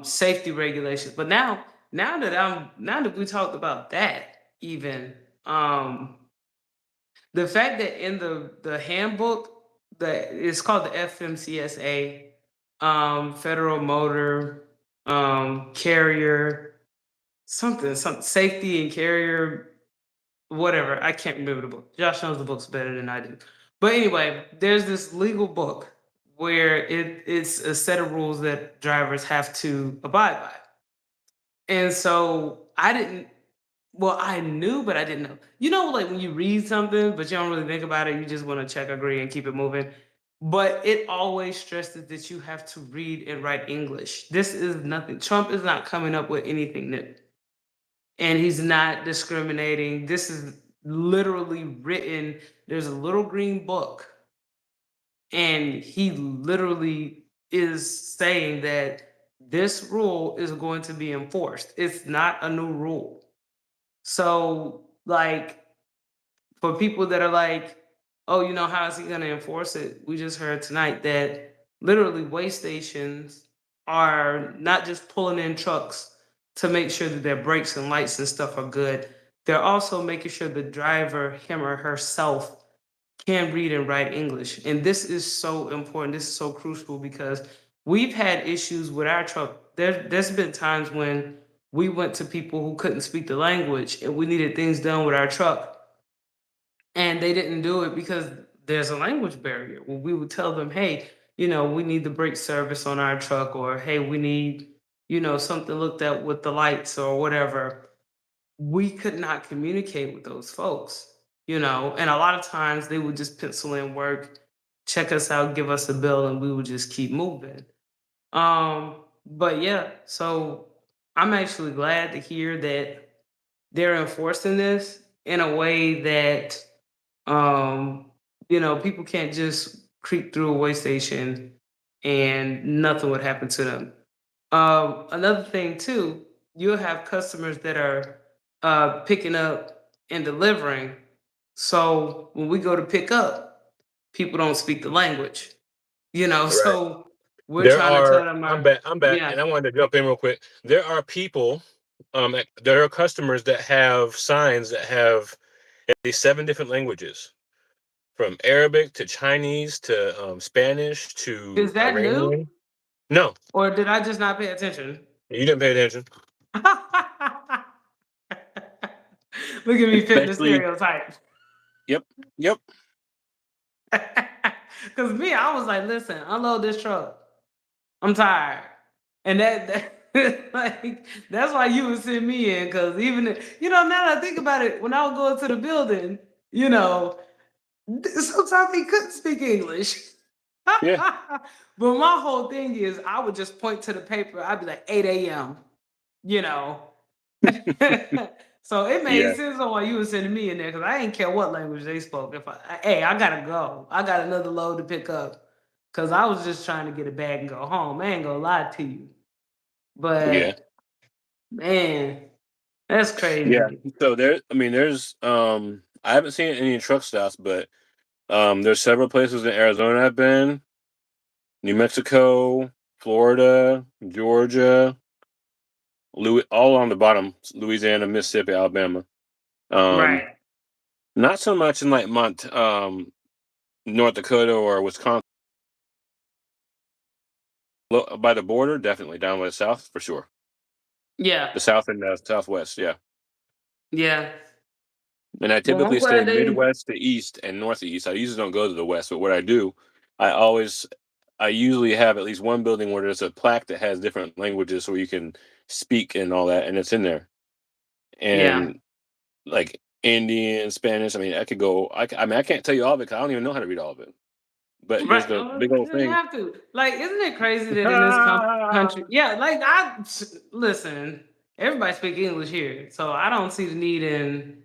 safety regulations. But now that we talked about that, even um the fact that in the handbook, that it's called the FMCSA, Federal Motor Carrier, something safety and carrier, whatever. I can't remember the book. Josh knows the books better than I do. But anyway, there's this legal book where it's a set of rules that drivers have to abide by. And so I didn't, well, I knew, but I didn't know. Like when you read something, but you don't really think about it, you just want to check, agree, and keep it moving. But it always stresses that you have to read and write English. This is nothing. Trump is not coming up with anything new, and he's not discriminating. This is literally written. There's a little green book, and he literally is saying that this rule is going to be enforced. It's not a new rule. So, like, for people that are like, oh, how is he going to enforce it? We just heard tonight that literally way stations are not just pulling in trucks to make sure that their brakes and lights and stuff are good. They're also making sure the driver, him or herself, can read and write English. And this is so important. This is so crucial because we've had issues with our truck. There's been times when we went to people who couldn't speak the language and we needed things done with our truck, and they didn't do it because there's a language barrier. Well, we would tell them, hey, we need the brake service on our truck, or hey, we need, something looked at with the lights or whatever. We could not communicate with those folks, and a lot of times they would just pencil in work, check us out, give us a bill, and we would just keep moving. But yeah, so I'm actually glad to hear that they're enforcing this in a way that people can't just creep through a way station and nothing would happen to them. Another thing too, you'll have customers that are picking up and delivering. So when we go to pick up, people don't speak the language, Right. so we're There trying to tell are. them I'm our, back. I'm back, yeah. and I wanted to jump in real quick. There are people. There are customers that have signs that have at least 7 different languages, from Arabic to Chinese to Spanish to Is that new, Iranian. No, or did I just not pay attention? you didn't pay attention. Look at me fitting the Especially. stereotype. Yep. Yep. Cause me, I was like, listen, unload this truck. I'm tired. And that like that's why you would send me in. Cause even now that I think about it, when I would go into the building, you know, sometimes he couldn't speak English. Yeah. But my whole thing is I would just point to the paper, I'd be like 8 a.m., you know. So it made Yeah. sense on why you were sending me in there because I didn't care what language they spoke. Hey, I gotta go. I got another load to pick up because I was just trying to get a bag and go home. I ain't gonna lie to you, Yeah. but man, that's Yeah. crazy. So there. I mean, there's. I haven't seen any truck stops, but there's several places in Arizona I've been. New Mexico, Florida, Georgia, all on the bottom, Louisiana, Mississippi, Alabama. Um, Right. Not so much in like North Dakota or Wisconsin. By the border, definitely down by the south for sure. Yeah. The south and southwest, yeah. Yeah. And I Well, I'm typically stay glad they. Midwest to East and Northeast. I usually don't go to the West, but what I do, I always, I usually have at least one building where there's a plaque that has different languages so you can speak and all that, and it's in there. Yeah. And like Indian, Spanish. I mean, I could go. I mean, I can't tell you all of it because I don't even know how to read all of it. But here's Right. the Oh, big you old didn't thing. have to. Like, isn't it crazy that in this country, yeah, like listen, everybody speak English here, so I don't see the need in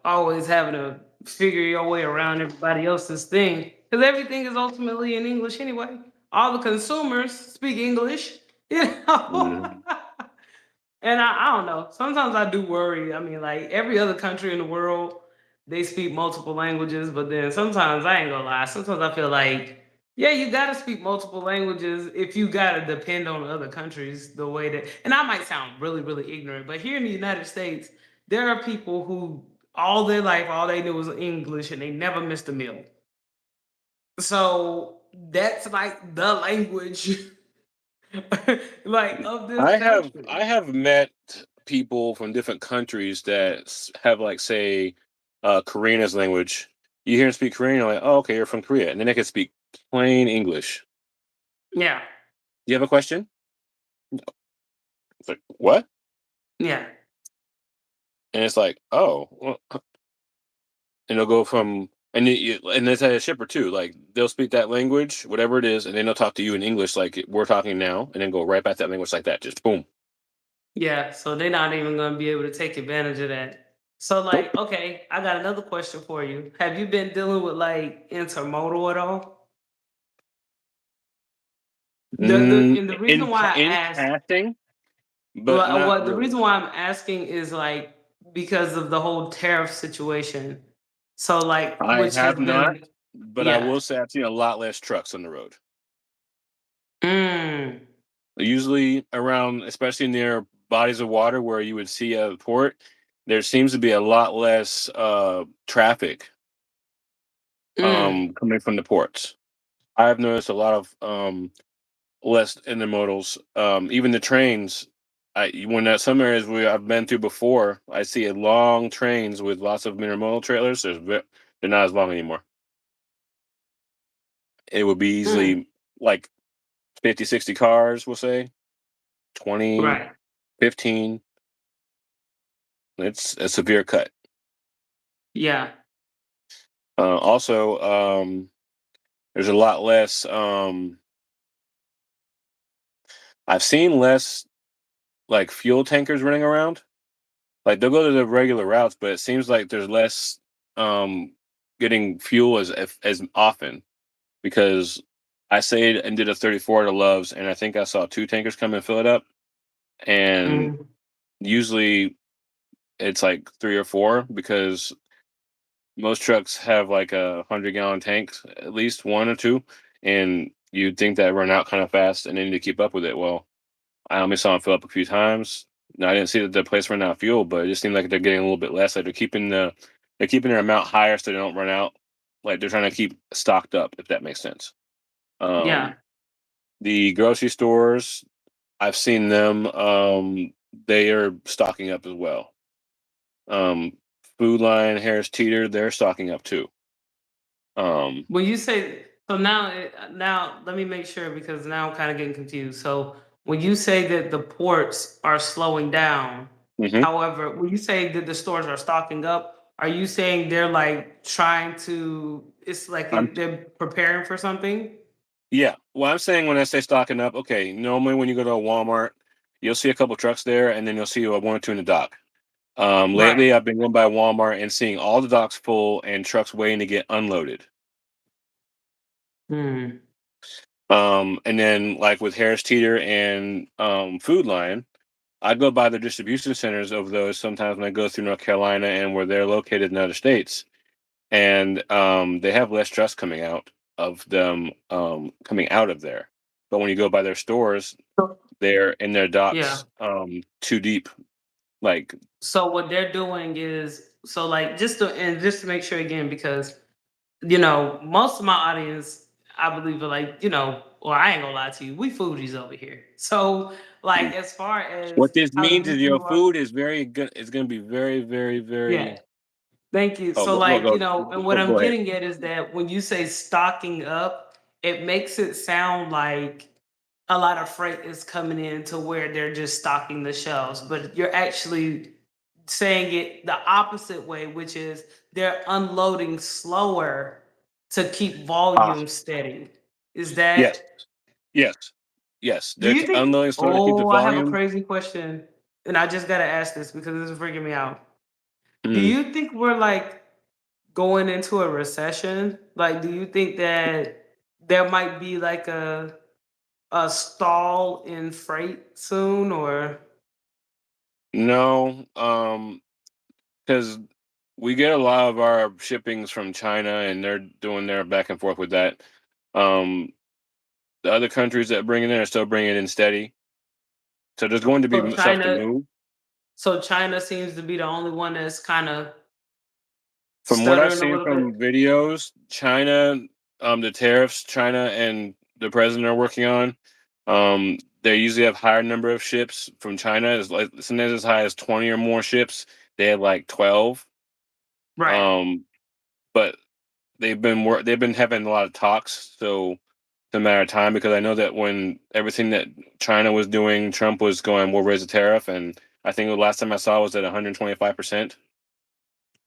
always having to figure your way around everybody else's thing. because everything is ultimately in English anyway. All the consumers speak English, you know. Mhm. And I don't know. Sometimes I do worry. I mean, like every other country in the world, they speak multiple languages, but then sometimes I ain't gonna lie. Sometimes I feel like, yeah, you gotta speak multiple languages if you gotta depend on other countries the way that. And I might sound really, really ignorant, but here in the United States, there are people who all their life all they knew was English and they never missed a meal. So that's like the language, like of this I country. have met people from different countries that have like say Korean as language. You hear them speak Korean, you're like, oh, okay, you're from Korea, and then they can speak plain English. Yeah, Do you have a question? It's like what? yeah. And it's like, oh, well, and they'll go from and it's at a shipper too. Like they'll speak that language, whatever it is, and then they'll talk to you in English like we're talking now, and then go right back to that language like that. Just boom. Yeah, so they're not even gonna be able to take advantage of that. So Nope. like, okay, I got another question for you. Have you been dealing with like intermodal at all? And the reason why I In asked, passing, but well, not what the really. reason why I'm asking is like because of the whole tariff situation. So like, I which has have not, been, but I yeah. will say I've seen a lot less trucks on the road. Mm, Usually around, especially near bodies of water where you would see a port, there seems to be a lot less traffic mm, coming from the ports. I've noticed a lot of less intermodals. Even the trains. When at some areas where I've been through before, I see a long trains with lots of intermodal trailers. They're not as long anymore. It would be mm. easily like 50, 60 cars, we'll say 20, Right. 15. It's a severe cut. Yeah. Also, there's a lot less. I've seen less like fuel tankers running around. Like they'll go to the regular routes, but it seems like there's less um, getting fuel as often because I stayed and did a 34 to Loves, and I think I saw two tankers come and fill it up, and Mm, usually it's like three or four because most trucks have like 100-gallon tanks, at least one or two, and you'd think that run out kind of fast and they need to keep up with it. Well, I only saw them fill up a few times. No, I didn't see that the place ran out of fuel, but it just seemed like they're getting a little bit less. Like they're keeping their amount higher so they don't run out. Like they're trying to keep stocked up, if that makes sense. yeah. Um, the grocery stores, I've seen them. They are stocking up as well. Um, Food Line, Harris Teeter, they're stocking up too. Um, When you say so now, now let me make sure because now I'm kind of getting confused. So when you say that the ports are slowing down, mhm. however, when you say that the stores are stocking up, are you saying they're like trying to? It's like I'm they're preparing for something, Yeah. Well, I'm saying when I say stocking up, okay, normally when you go to a Walmart, you'll see a couple trucks there, and then you'll see one or two in the dock. right? Lately, I've been going by Walmart and seeing all the docks full and trucks waiting to get unloaded. Hmm. And then like with Harris Teeter and Food Line, I go by the distribution centers of those sometimes when I go through North Carolina and where they're located in other states, and they have less trucks coming out of them coming out of there. But when you go by their stores, So, they're in their yeah. docks too deep. Like, So what they're doing is so like just to make sure again because you know, most of my audience, I believe, are like, you know, well, I ain't gonna lie to you, we foodies over here. So, like, as far as what this how means is deep your you are, food is very good. It's going to be very, very, yeah, very. thank you. Oh, So, go, like, go, you know, and go, what I'm go ahead. getting at is that when you say stocking up, it makes it sound like a lot of freight is coming in to where they're just stocking the shelves, but you're actually saying it the opposite way, which is they're unloading slower to keep Ah, volume steady. Is yes, that yes, yes. do They're you think unloading slow to keep the oh, I have a volume. crazy question. And I just gotta ask this because this is freaking me out. Do Mm. you think we're like going into a recession? Like, do you think that there might be like a stall in freight soon, or No, because we get a lot of our shippings from China, and they're doing their back and forth with that. Um, the other countries that bring it in are still bringing it in steady. So there's going to be so stuff to China? move. So China seems to be the only one that's kind of From what I've stuttering a seen little from bit. videos, China, the tariffs China and the president are working on, they usually have higher number of ships from China. It's like sometimes as high as 20 or more ships. They had like 12. Right, Um, but they've been having a lot of talks, so it's a matter of time because I know that when everything that China was doing, Trump was going, we'll raise the tariff, and I think the last time I saw was at 125%,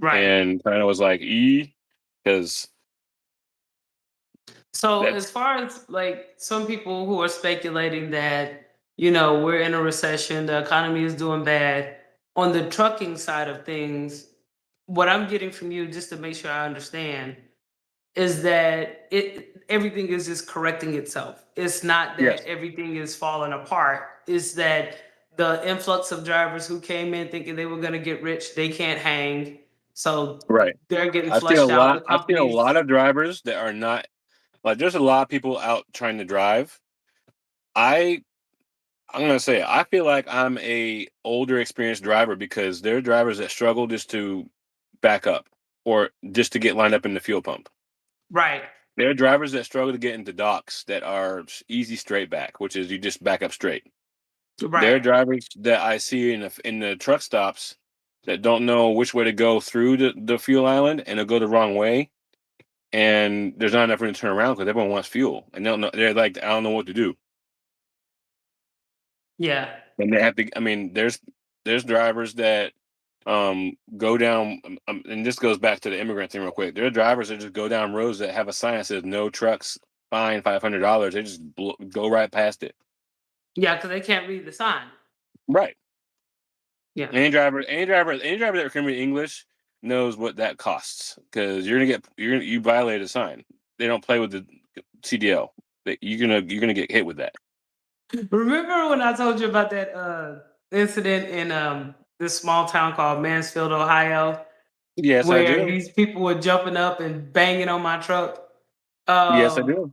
right. and China was like, because So that's as far as like some people who are speculating that, we're in a recession, the economy is doing bad, on the trucking side of things, what I'm getting from you, just to make sure I understand, is that everything is just correcting itself. It's not that yes, everything is falling apart. It's that the influx of drivers who came in thinking they were going to get rich, they can't hang. So right. they're getting flushed out. The I've seen a lot companies, of drivers that are not like. There's a lot of people out trying to drive. I I'm gonna say I feel like I'm a older, experienced driver because there are drivers that struggle just to back up or just to get lined up in the fuel pump. right, There are drivers that struggle to get into docks that are easy straight back, which is you just back up straight. There right. are drivers that I see in the truck stops that don't know which way to go through the fuel island and they'll go the wrong way. And there's not enough room to turn around because everyone wants fuel and they don't know. They're like, I don't know what to do. Yeah. And they have to. I mean, there's drivers that go down, and this goes back to the immigrant thing real quick. There are drivers that just go down roads that have a sign that says "No trucks, fine $500." They just go right past it. Yeah, because they can't read the sign. Right. Yeah. Any driver that can read English knows what that costs because you violate a sign. They don't play with the CDL. You're gonna get hit with that. Remember when I told you about that incident in this small town called Mansfield, Ohio, Yes, I where do. these people were jumping up and banging on my truck? Yes, I Um, do.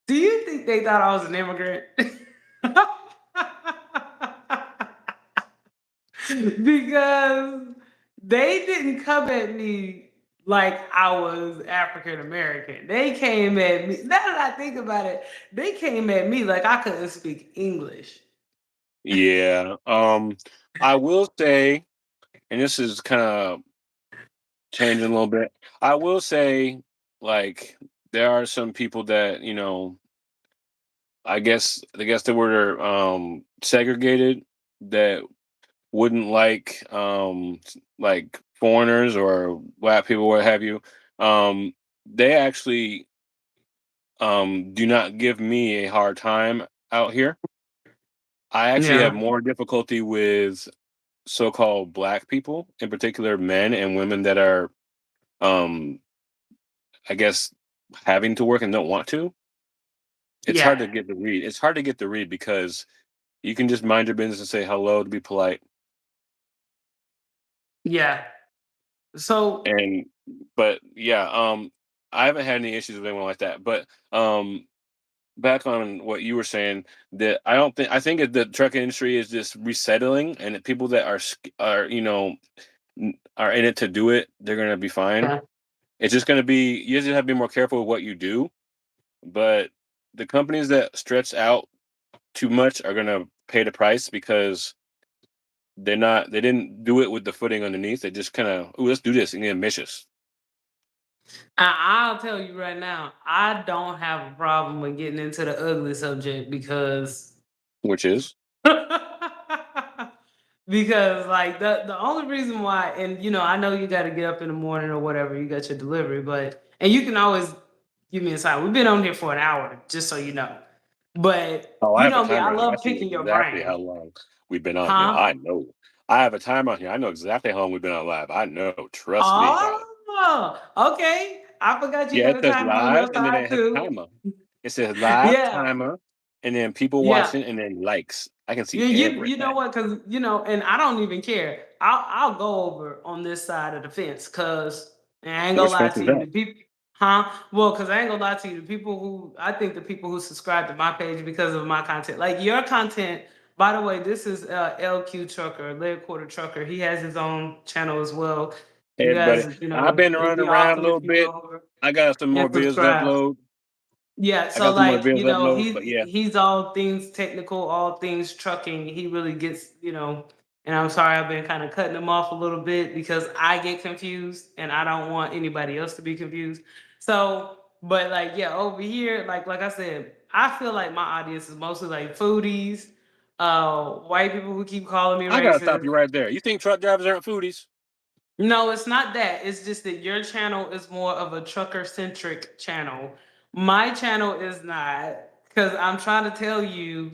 do you think they thought I was an immigrant? Because they didn't come at me like I was African American. They came at me. Now that I think about it, they came at me like I couldn't speak English. Yeah. I will say, and this is kind of changing a little bit. I will say, like, there are some people that I guess they were segregated that wouldn't like foreigners or black people, what have you. They actually do not give me a hard time out here. I actually have Yeah, more difficulty with so-called black people, in particular men and women that are um I guess having to work and don't want to. It's hard yeah, to get the read. It's hard to get the read because you can just mind your business and say hello to be polite. yeah. So And but yeah, I haven't had any issues with anyone like that. But back on what you were saying, that I think that the trucking industry is just resettling, and that people that are are in it to do it, they're gonna be fine. yeah, It's just gonna be you just have to be more careful with what you do. But the companies that stretch out too much are gonna pay the price because they didn't do it with the footing underneath. They just kind of, ooh, let's do this and get ambitious, I'll tell you right now, I don't have a problem with getting into the ugly subject because which is because like the only reason why, and I know you got to get up in the morning or whatever, you got your delivery, but and you can always give me a sign. We've been on here for an hour, just so you know. But oh, I you have a know me, I timer. I love see picking your exactly brain, how long we've been on here. huh? I know. I have a timer on here. I know exactly how long we've been on live. I know. Trust me, darling. Oh, okay. I forgot you Yeah, had it a says timer on live, your and then side it has a too. timer. It says live Yeah, timer, and then people yeah. watching, and then likes. I can see You know everything. what? Because and I don't even care. I'll go over on this side of the fence because I ain't gonna Which lie fence to is you. that? The people, huh? Well, because I ain't gonna lie to you. The people who I think the people who subscribe to my page because of my content, like your content. By the way, this is LQ Trucker, Lead Quarter Trucker. He has his own channel as well. Hey, You everybody. guys, I've been it'd running be around a awesome if little you go bit. over I got some and more videos to subscribe. upload. Yeah, I so got some more like, videos to upload, but yeah. he's all things technical, all things trucking. He really gets, and I'm sorry I've been kind of cutting him off a little bit because I get confused and I don't want anybody else to be confused. So, but like, yeah, over here, like I said, I feel like my audience is mostly like foodies, white people who keep calling me I gotta stop racist. you right there. You think truck drivers aren't foodies? No, it's not that. It's just that your channel is more of a trucker centric channel. My channel is not because I'm trying to tell you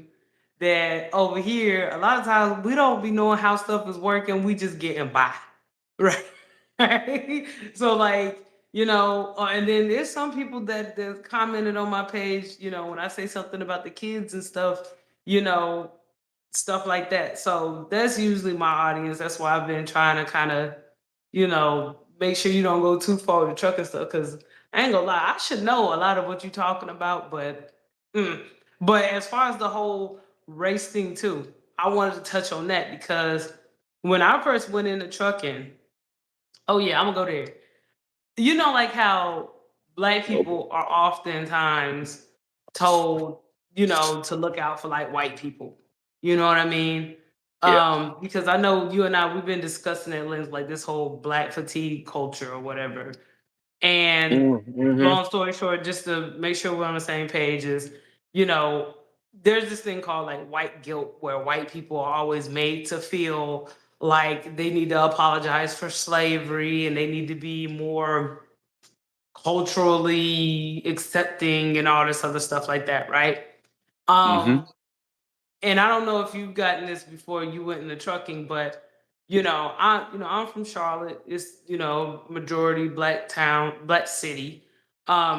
that over here, a lot of times we don't be knowing how stuff is working. We just getting by, right? Right? So like, and then there's some people that commented on my page, when I say something about the kids and stuff, you know, stuff like that. So that's usually my audience. That's why I've been trying to kind of make sure you don't go too far with the truck and stuff. Cause I ain't gonna lie, I should know a lot of what you're talking about, mm. but as far as the whole race thing too, I wanted to touch on that because when I first went into trucking, oh yeah, I'm gonna go there. Like how black Oh, people are oftentimes told, to look out for like white people. You know what I mean? yeah. Because I know you and I, we've been discussing at length like this whole black fatigue culture or whatever. And Mm-hmm. long story short, just to make sure we're on the same page, is you know, there's this thing called like white guilt, where white people are always made to feel like they need to apologize for slavery and they need to be more culturally accepting and all this other stuff like that, right? Mm-hmm. Um, and I don't know if you've gotten this before you went into trucking, but I'm from Charlotte. It's majority black town, black city,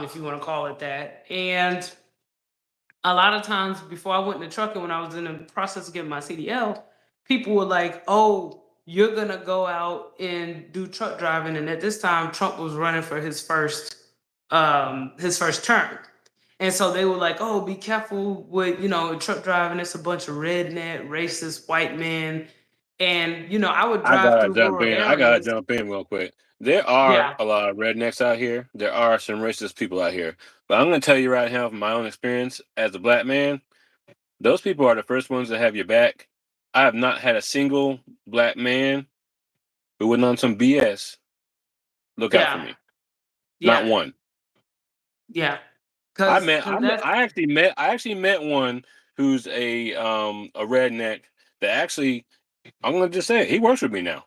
if you want to call it that. And a lot of times before I went into trucking, when I was in the process of getting my CDL, people were like, "Oh, you're gonna go out and do truck driving." And at this time, Trump was running for his first term. And so they were like, "Oh, be careful with truck driving. It's a bunch of redneck, racist white men." And I would I drive gotta through jump rural in. I gotta areas. jump in real quick. There are Yeah, a lot of rednecks out here. There are some racist people out here. But I'm gonna tell you right now from my own experience as a black man, those people are the first ones to have your back. I have not had a single black man who went on some BS look out for yeah, me. Not yeah, one. yeah. I Cause, met cause I met that's I actually met one who's a redneck that actually I'm gonna just say it, he works with me now.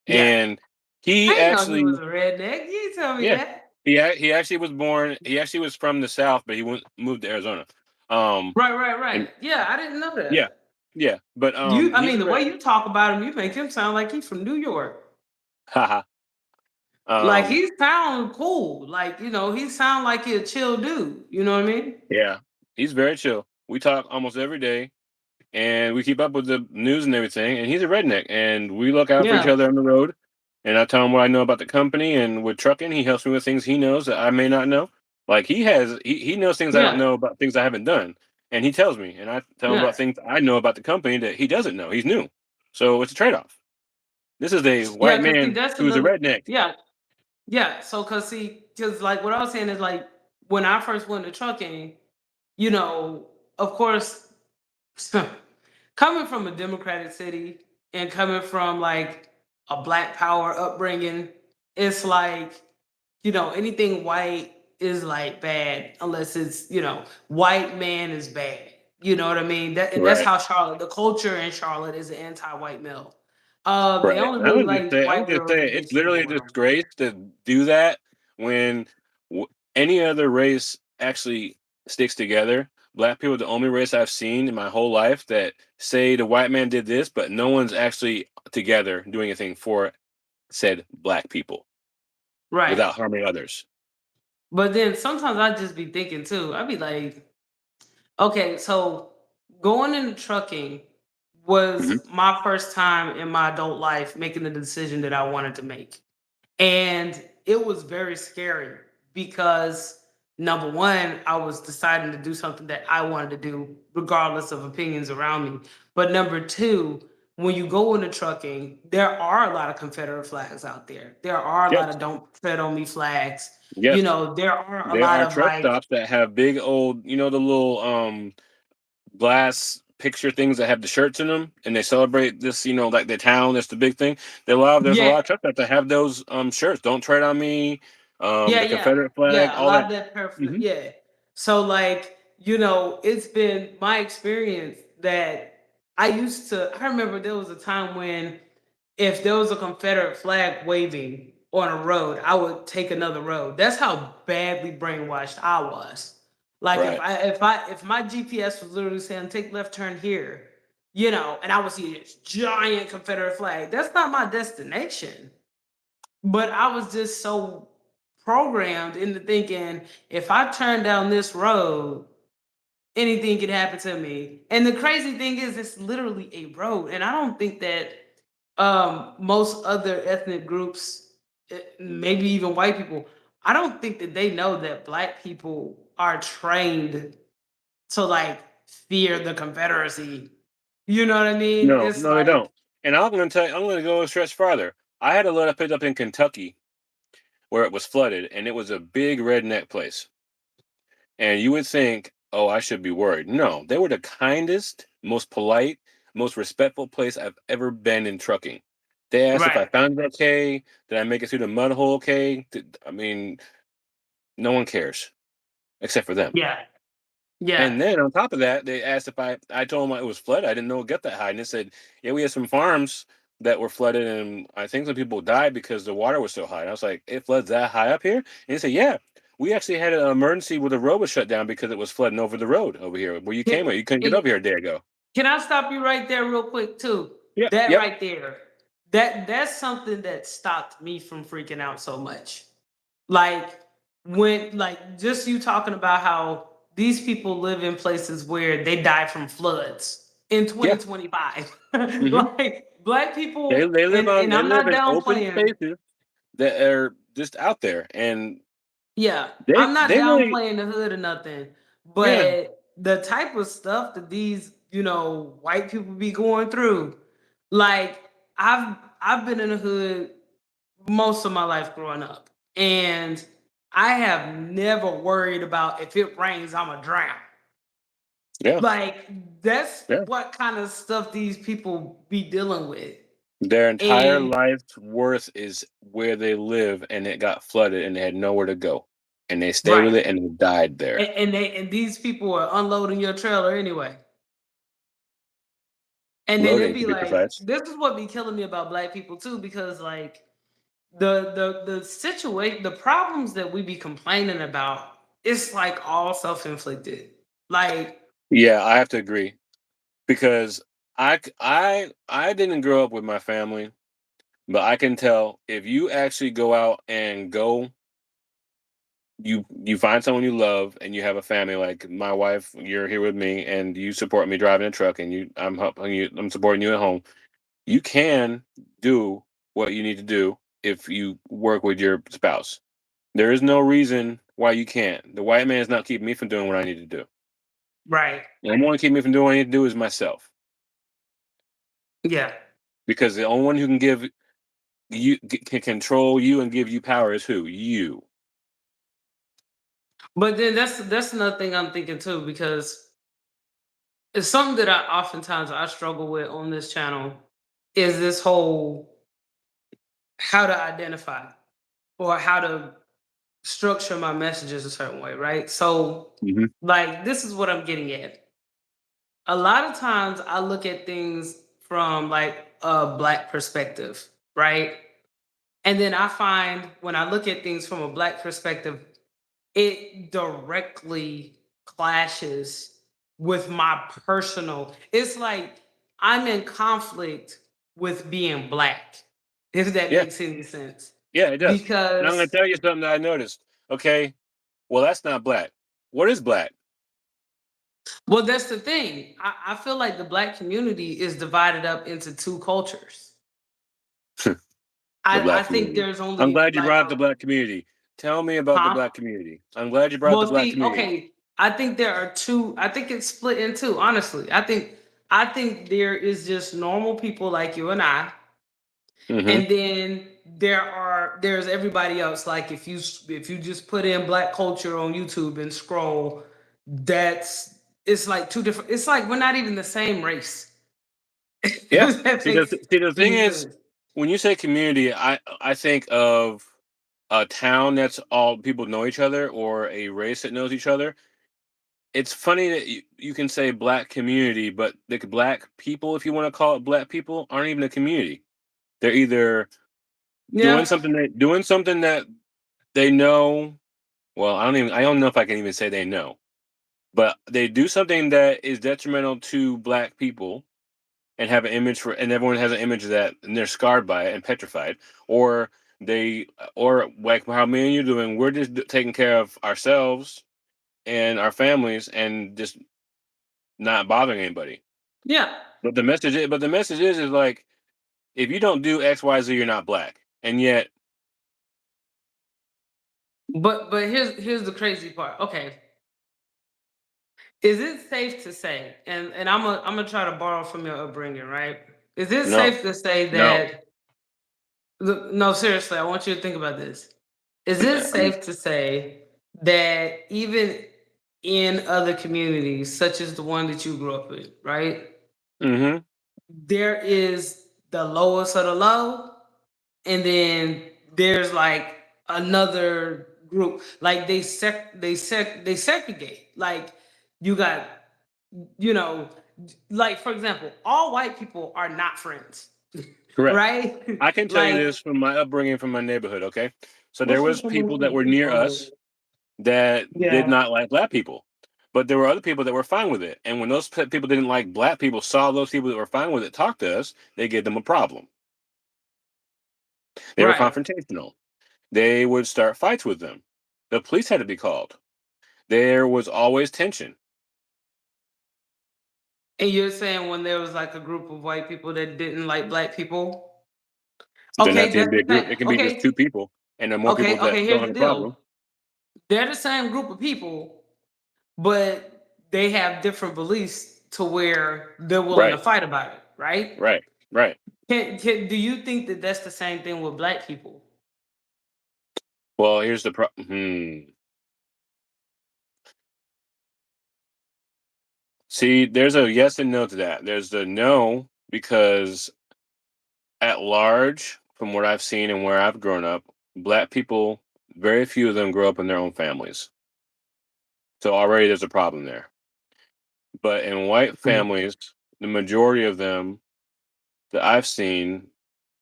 yeah. And he I didn't know he actually was a redneck. You didn't tell me yeah. that. He actually was born. He actually was from the South, but he moved to Arizona. Um, Right, right, right. and Yeah, I didn't know yeah, that. yeah. But I he's mean, a the way you talk about him, you make him sound like he's from New York. haha. Like Um, he sound cool. Like he sound like he a chill dude. You know what I mean? yeah, he's very chill. We talk almost every day, and we keep up with the news and everything. And he's a redneck, and we look out for each Yeah, other on the road. And I tell him what I know about the company, and with trucking, he helps me with things he knows that I may not know. Like he knows things I don't yeah, know about things I haven't done, and he tells me, and I tell him yeah, about things I know about the company that he doesn't know. He's new, so it's a trade off. This is a yeah. white Cause see, man that's who's a another. redneck. Yeah, yeah. So, cause like what I was saying is like when I first went to trucking, of course, coming from a democratic city and coming from like a black power upbringing, it's like anything white is like bad unless it's white man is bad. You know what I mean? That's Right, how Charlotte, the culture in Charlotte is an anti-white male. They right. only And really like I'm white gonna just girls say if they it's sleep literally a with them. disgrace to do that when any other race actually sticks together. Black people are the only race I've seen in my whole life that say the white man did this, but no one's actually together doing a thing for said black people Right. without harming others. But then sometimes I just be thinking too. I'd be like, okay, so going into trucking Hmm. was my first time in my adult life making the decision that I wanted to make. And it was very scary because number one, I was deciding to do something that I wanted to do, regardless of opinions around me. But number two, when you go into trucking, there are a lot of Confederate flags out there. There are a lot Yes, of don't tread on me flags. You yes. know, there are a There lot are of truck like, stops that have big old, the little glass picture things that have the shirts in them, and they celebrate this, like the town. That's the big thing. There's a yeah, lot of truck stops that have those shirts. Don't tread on me. yeah, The yeah, Confederate flag, yeah. A all lot that. of that paraphernalia. Hmm. Yeah. So like, it's been my experience that I used to. I remember there was a time when if there was a Confederate flag waving on a road, I would take another road. That's how badly brainwashed I was. Like Right. if my GPS was literally saying take left turn here, and I would see this giant Confederate flag, that's not my destination. But I was just so programmed into thinking if I turn down this road, anything could happen to me. And the crazy thing is, it's literally a road, and I don't think that most other ethnic groups, maybe even white people, I don't think that they know that black people are trained to like fear the Confederacy. You know what I mean? No, It's no, they like, don't. And I'm going to tell you, I'm going to go a stretch farther. I had a load I picked up in Kentucky where it was flooded, and it was a big redneck place. And you would think, oh, I should be worried. No, they were the kindest, most polite, most respectful place I've ever been in trucking. They asked if I right. found it okay. Did I make it through the mud hole okay? I mean, no one cares except for them. Yeah. Yeah. And then on top of that, they asked if I told them it was flooded. I didn't know it got that high. And they said, yeah, we had some farms that were flooded, and I think some people died because the water was so high. And I was like, it floods that high up here? And they said, yeah, we actually had an emergency where the road was shut down because it was flooding over the road over here where you Can, came at. You couldn't get can over here a day ago. can I stop you right there real quick too? Yep, That yep, right there. That's something that stopped me from freaking out so much. Like when like just you talking about how these people live in places where they die from floods in yeah. 2025. Hmm. Like black They people, they live on and they I'm live not in open downplaying. spaces that are just out there, and Yeah, they I'm not they really downplaying the hood or nothing, yeah but the type of stuff that these, white people be going through, like I've been in the hood most of my life growing up, and I have never worried about if it rains, I'm a drown. yeah Like that's yeah. what kind of stuff these people be dealing with, Their entire and life's worth is where they live, and it got flooded, and they had nowhere to go, and they stayed with right, it, and they died there. and these people are unloading your trailer anyway. And then it'd Loading, to be be like, precise. this is what be killing me about black people too, because like the situation, the problems that we be complaining about, it's like all self-inflicted. Like, Yeah, I have to agree because I didn't grow up with my family, but I can tell if you actually go out and you find someone you love and you have a family like my wife, you're here with me, and you support me driving a truck, and I'm helping you, I'm supporting you at home. You can do what you need to do if you work with your spouse. There is no reason why you can't. The white man is not keeping me from doing what I need to do. right. The only one keeping me from doing what I need to do is myself. Yeah. Because the only one who can give can control you and give you power is who? You. But then that's another thing I'm thinking too, because it's something that I struggle with on this channel is this whole how to identify or how to structure my messages a certain way, right? So Hmm. like this is what I'm getting at. A lot of times I look at things from like a black perspective, right? And then I find when I look at things from a black perspective, it directly clashes with my personal. It's like I'm in conflict with being black, if that Yeah, makes any sense. yeah, it does. And I'm going to Because tell you something that I noticed. Okay, well, that's not black. What is black? well, that's the thing. I feel like the black community is divided up into two cultures. The I black think community. there's I'm only glad you like brought up the black community. Tell me about the huh? black community. I'm glad you brought up the Well, black see, community. okay. I think there are two. I think it's split in two. Honestly, I think there is just normal people like you and I, Mm-hmm. and then there's everybody else. Like if you just put in black culture on YouTube and scroll, that's it's like two different. It's like we're not even the same race. Yeah. If that See, makes the thing any is, sense. when you say community, I think of a town that's all people know each other or a race that knows each other. It's funny that you can say black community, but the black people, if you want to call it black people, aren't even a community. They're either Yeah, doing something that they know. Well, I don't know if I can even say they know, but they do something that is detrimental to black people and have an image for, and everyone has an image of that, and they're scarred by it and petrified, or they, or like how me and you doing, we're just taking care of ourselves and our families and just not bothering anybody. yeah. But the message is like, if you don't do X, Y, Z, you're not black, and yet, But here's the crazy part. Okay, is it safe to say, and I'm gonna try to borrow from your upbringing, right? Is it no, safe to say no, that no, seriously, I want you to think about this. Is it safe to say that even in other communities, such as the one that you grew up in, right? mm-hmm, There is the lowest of the low, and then there's like another group. Like they segregate. Like you got, you know, like for example, all white people are not friends, correct. right? I can tell you Like this from my upbringing, from my neighborhood. Okay, so there was people that were near us that did yeah, not like black people. But there were other people that were fine with it. And when those people didn't like black people, saw those people that were fine with it talk to us, they gave them a problem. They were right. confrontational. They would start fights with them. The police had to be called. There was always tension. And you're saying when there was like a group of white people that didn't like black people? It doesn't have Okay, to that's even be the a group. thing. It can be just two Okay, people. And there are more people that okay. don't Here's have the a problem. deal. They're the same group of people, but they have different beliefs to where they're willing to Right, fight about it, right? right, right. Do you think that that's the same thing with black people? Well, here's the problem. See, there's a yes and no to that. There's the no because at large, from what I've seen and where I've grown up, black people, very few of them grow up in their own families. So already there's a problem there. But in white Mm. families, the majority of them that I've seen,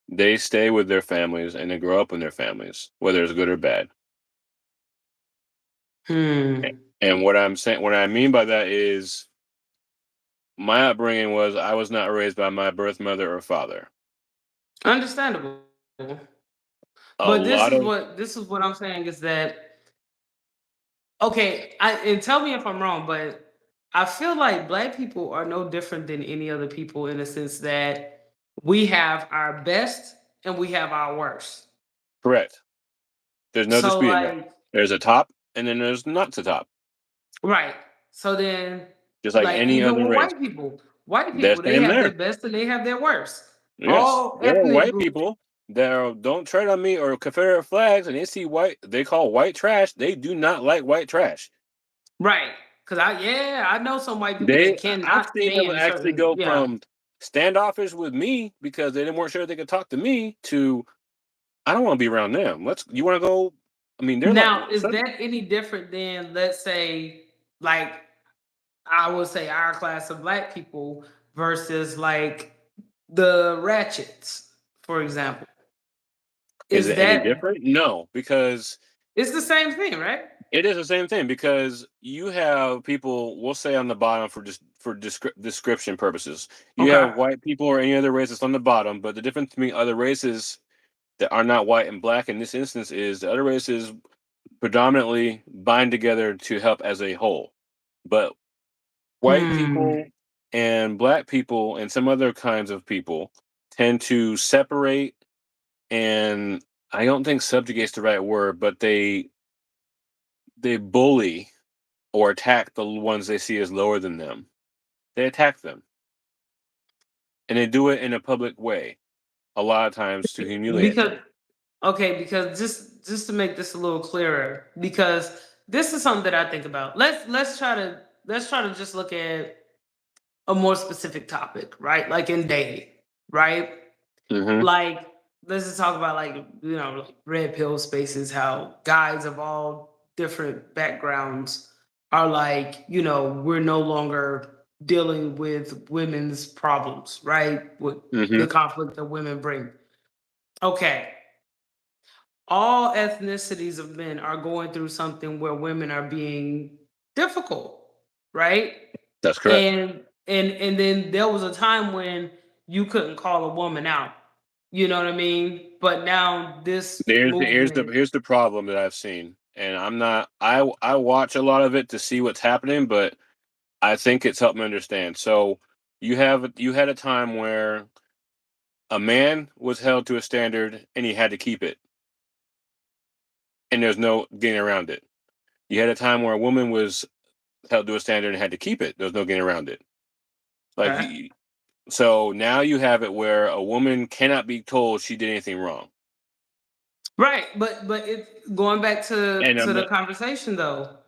they stay with their families and they grow up in their families, whether it's good or bad. Hmm. And what I'm saying, what I mean by that is my upbringing was I was not raised by my birth mother or father. Understandable. A But lot of this is what I'm saying is that okay, and tell me if I'm wrong, but I feel like black people are no different than any other people in the sense that we have our best and we have our worst. correct. There's no So disputing that. like There's a top and then there's not the top, right. So then just like like any even other with race. white That's people, they same have their there. best and they have their worst. Yes, All there are ethnic white groups, people that don't tread on me or Confederate flags, and they see white. They call white trash. They do not like white trash. right? Because I know some white people that I've cannot seen them stand actually certain go yeah. from standoffish with me because they didn't weren't sure they could talk to me to I don't want to be around them. You want to go? I mean, they're like Now, is that any different than let's say like I would say our class of black people versus like the ratchets, for example? is Is it any that different? No, because it's the same thing, right? It is the same thing because you have people, we'll say on the bottom for just for description purposes. You Okay. have white people or any other race that's on the bottom, but the difference between other races that are not white and black in this instance is the other races predominantly bind together to help as a whole. But white Hmm. people and black people and some other kinds of people tend to separate, and I don't think subjugate's the right word, but they bully or attack the ones they see as lower than them. They attack them, and they do it in a public way. A lot of times to humiliate Because them. okay, because just to make this a little clearer, because this is something that I think about. Let's try to just look at a more specific topic, right? Like in dating, right? Hmm. Like let's just talk about like like red pill spaces, how guys of all different backgrounds are like, we're no longer dealing with women's problems, right? With Hmm. the conflict that women bring. Okay, all ethnicities of men are going through something where women are being difficult, right? That's correct. And then there was a time when you couldn't call a woman out. You know what I mean? But now this movement, Here's the problem that I've seen, and I'm not. I watch a lot of it to see what's happening, but I think it's helped me understand. So you had a time where a man was held to a standard and he had to keep it, and there's no getting around it. You had a time where a woman was held to a standard and had to keep it. There's no getting around it. Like okay, so now you have it where a woman cannot be told she did anything wrong. right? But it going back to And the conversation though,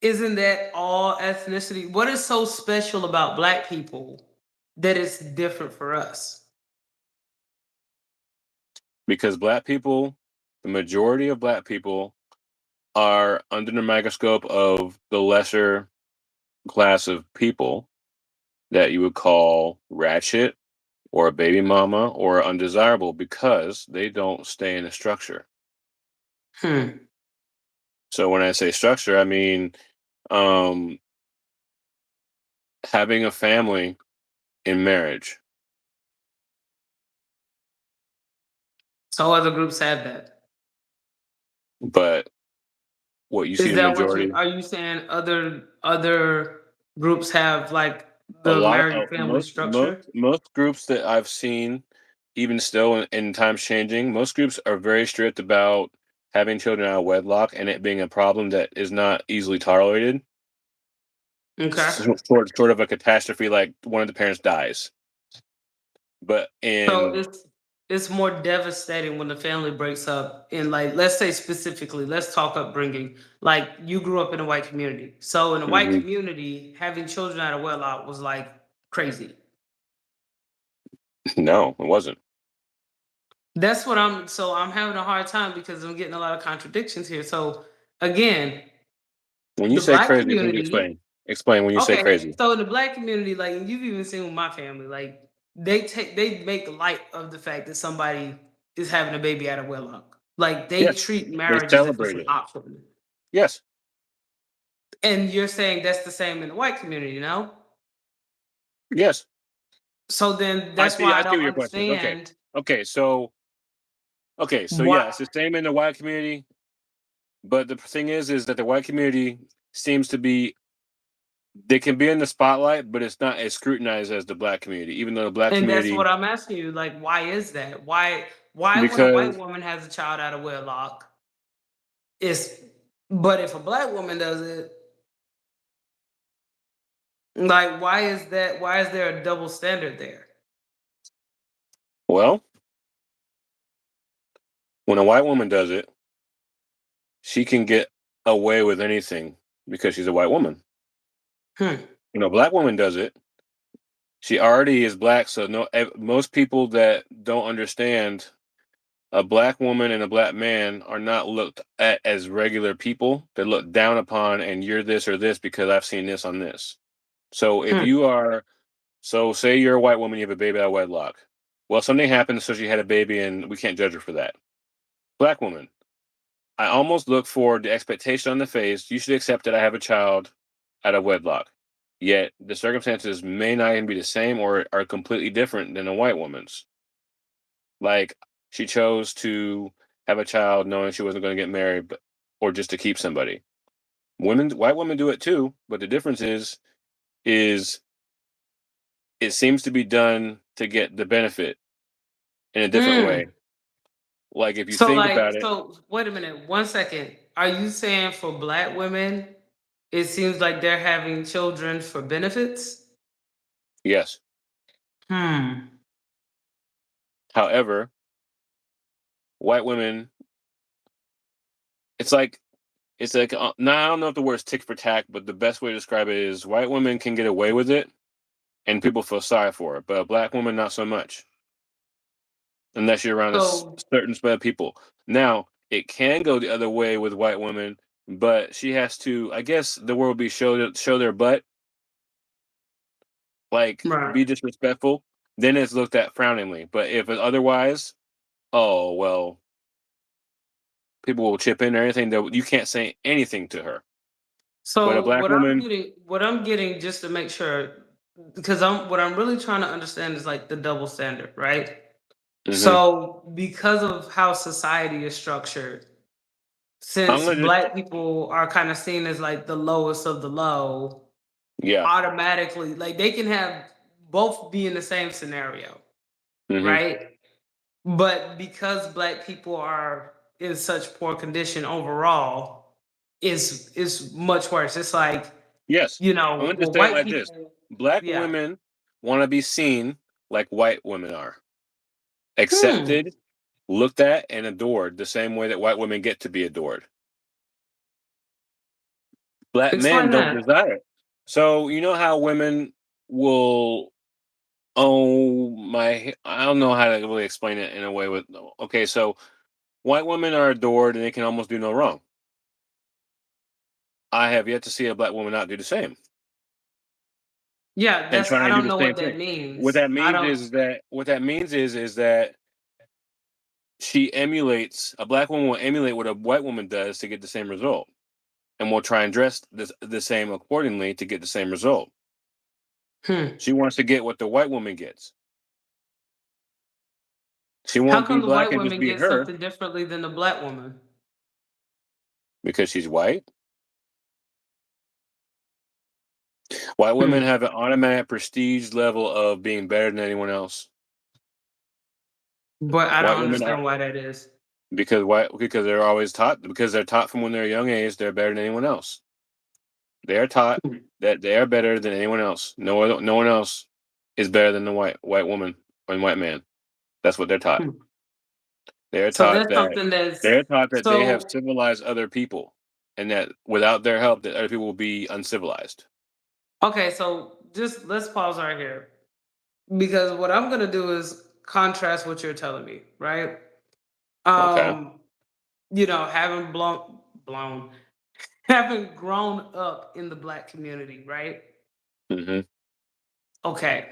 isn't that all ethnicity? What is so special about Black people that is different for us? because black people, the majority of black people are under the microscope of the lesser class of people that you would call ratchet or a baby mama or undesirable because they don't stay in a structure. Hmm. So when I say structure, I mean um, having a family in marriage. So other groups have that. But what you see Is the that what you majority, are you saying other groups have like a the lot married of family structure? most groups that I've seen, even still in times changing, most groups are very strict about having children out of wedlock and it being a problem that is not easily tolerated. Okay. Sort of a catastrophe, like one of the parents dies. But So in it's more devastating when the family breaks up. And like, let's say specifically, let's talk upbringing. Like you grew up in a white community. So in a white Mhm. community, having children out of wedlock was like crazy. No, it wasn't. That's what I'm having a hard time because I'm getting a lot of contradictions here. So again, When you the say Black crazy, please community. explain. Explain when you say Okay, crazy. so in the Black community, like you've even seen with my family, like they make light of the fact that somebody is having a baby out of wedlock. Like they Yes, treat they marriage as if it's celebrate an it. option. Yes, And you're saying that's the same in the white community, you know? yes. So then that's why I I see don't what your question is. Okay, understand okay. So why. yeah, it's the same in the white community. But the thing is that the white community seems to be they can be in the spotlight, but it's not as scrutinized as the black community. Even though the black And that's community, what I'm asking you. Like, why is that? Why when a white because woman has a child out of wedlock, it's but if a black woman does it, like why is that why is there a double standard there? well, when a white woman does it, she can get away with anything because she's a white woman. Hmm. When a black woman does it, she already is black. So most people that don't understand a black woman and a black man are not looked at as regular people. They're looked down upon, and you're this or this because I've seen this on this. So if Hmm. you are, so say you're a white woman, you have a baby out of wedlock. Well, something happened, so she had a baby, and we can't judge her for that. Black woman. I almost look for the expectation on the face. You should accept that I have a child out of wedlock. Yet the circumstances may not even be the same or are completely different than a white woman's. Like she chose to have a child knowing she wasn't going to get married, or just to keep somebody. White women do it too, but the difference is it seems to be done to get the benefit in a different way. Mm. Like if you So think like, about it, so wait a minute, 1 second. Are you saying for black women, it seems like they're having children for benefits? yes. Hmm. However, white women, it's like no, I don't know if the word is tick for tack, but the best way to describe it is white women can get away with it, and people feel sorry for it, but a black woman not so much, unless you're around a So certain spread of people. Now it can go the other way with white women, but she has to. I guess the word would be show their butt, like right. be disrespectful. Then it's looked at frowningly. But if it otherwise, oh well, people will chip in or anything. That you can't say anything to her. But a So black woman, what I'm getting just to make sure, because what I'm really trying to understand is like the double standard, right? hmm So because of how society is structured, I'm since gonna just black people are kind of seen as like the lowest of the low, yeah. automatically, like they can have both be in the same scenario, hmm right? But because black people are in such poor condition overall, is much worse. It's like, Yes, I'm gonna just well, say it white like this: people, black yeah. women want to be seen like white women are, Hmm. accepted, looked at, and adored the same way that white women get to be adored. Black men Explain don't that. desire it. So you know how women will, oh my, I don't know how to really explain it in a way with, okay, so white women are adored and they can almost do no wrong. I have yet to see a black woman not do the same Yeah, and that's trying I to do don't the know same what that thing. What means. that I means don't. is that she emulates, a black woman will emulate what a white woman does to get the same result, and will try and dress the same accordingly to get the same result. Hmm. She wants to get what the white woman gets. She How won't be come the black white and just woman be gets her something differently than the black woman? because she's white. White women Hmm. have an automatic prestige level of being better than anyone else. But I White don't women are understand why that is. because they're always taught, because they're taught from when they're a young age they're better than anyone else. They are taught Hmm. that they are better than anyone else. No one else is better than the white woman and white man. That's what they're taught. Hmm. They're So taught that's that something that's they're taught that they have so civilized other people, and that without their help, that other people will be uncivilized. okay. So just let's pause right here because what I'm gonna do is contrast what you're telling me, right? Okay. Um, having blown, having grown up in the black community, right? hmm Okay.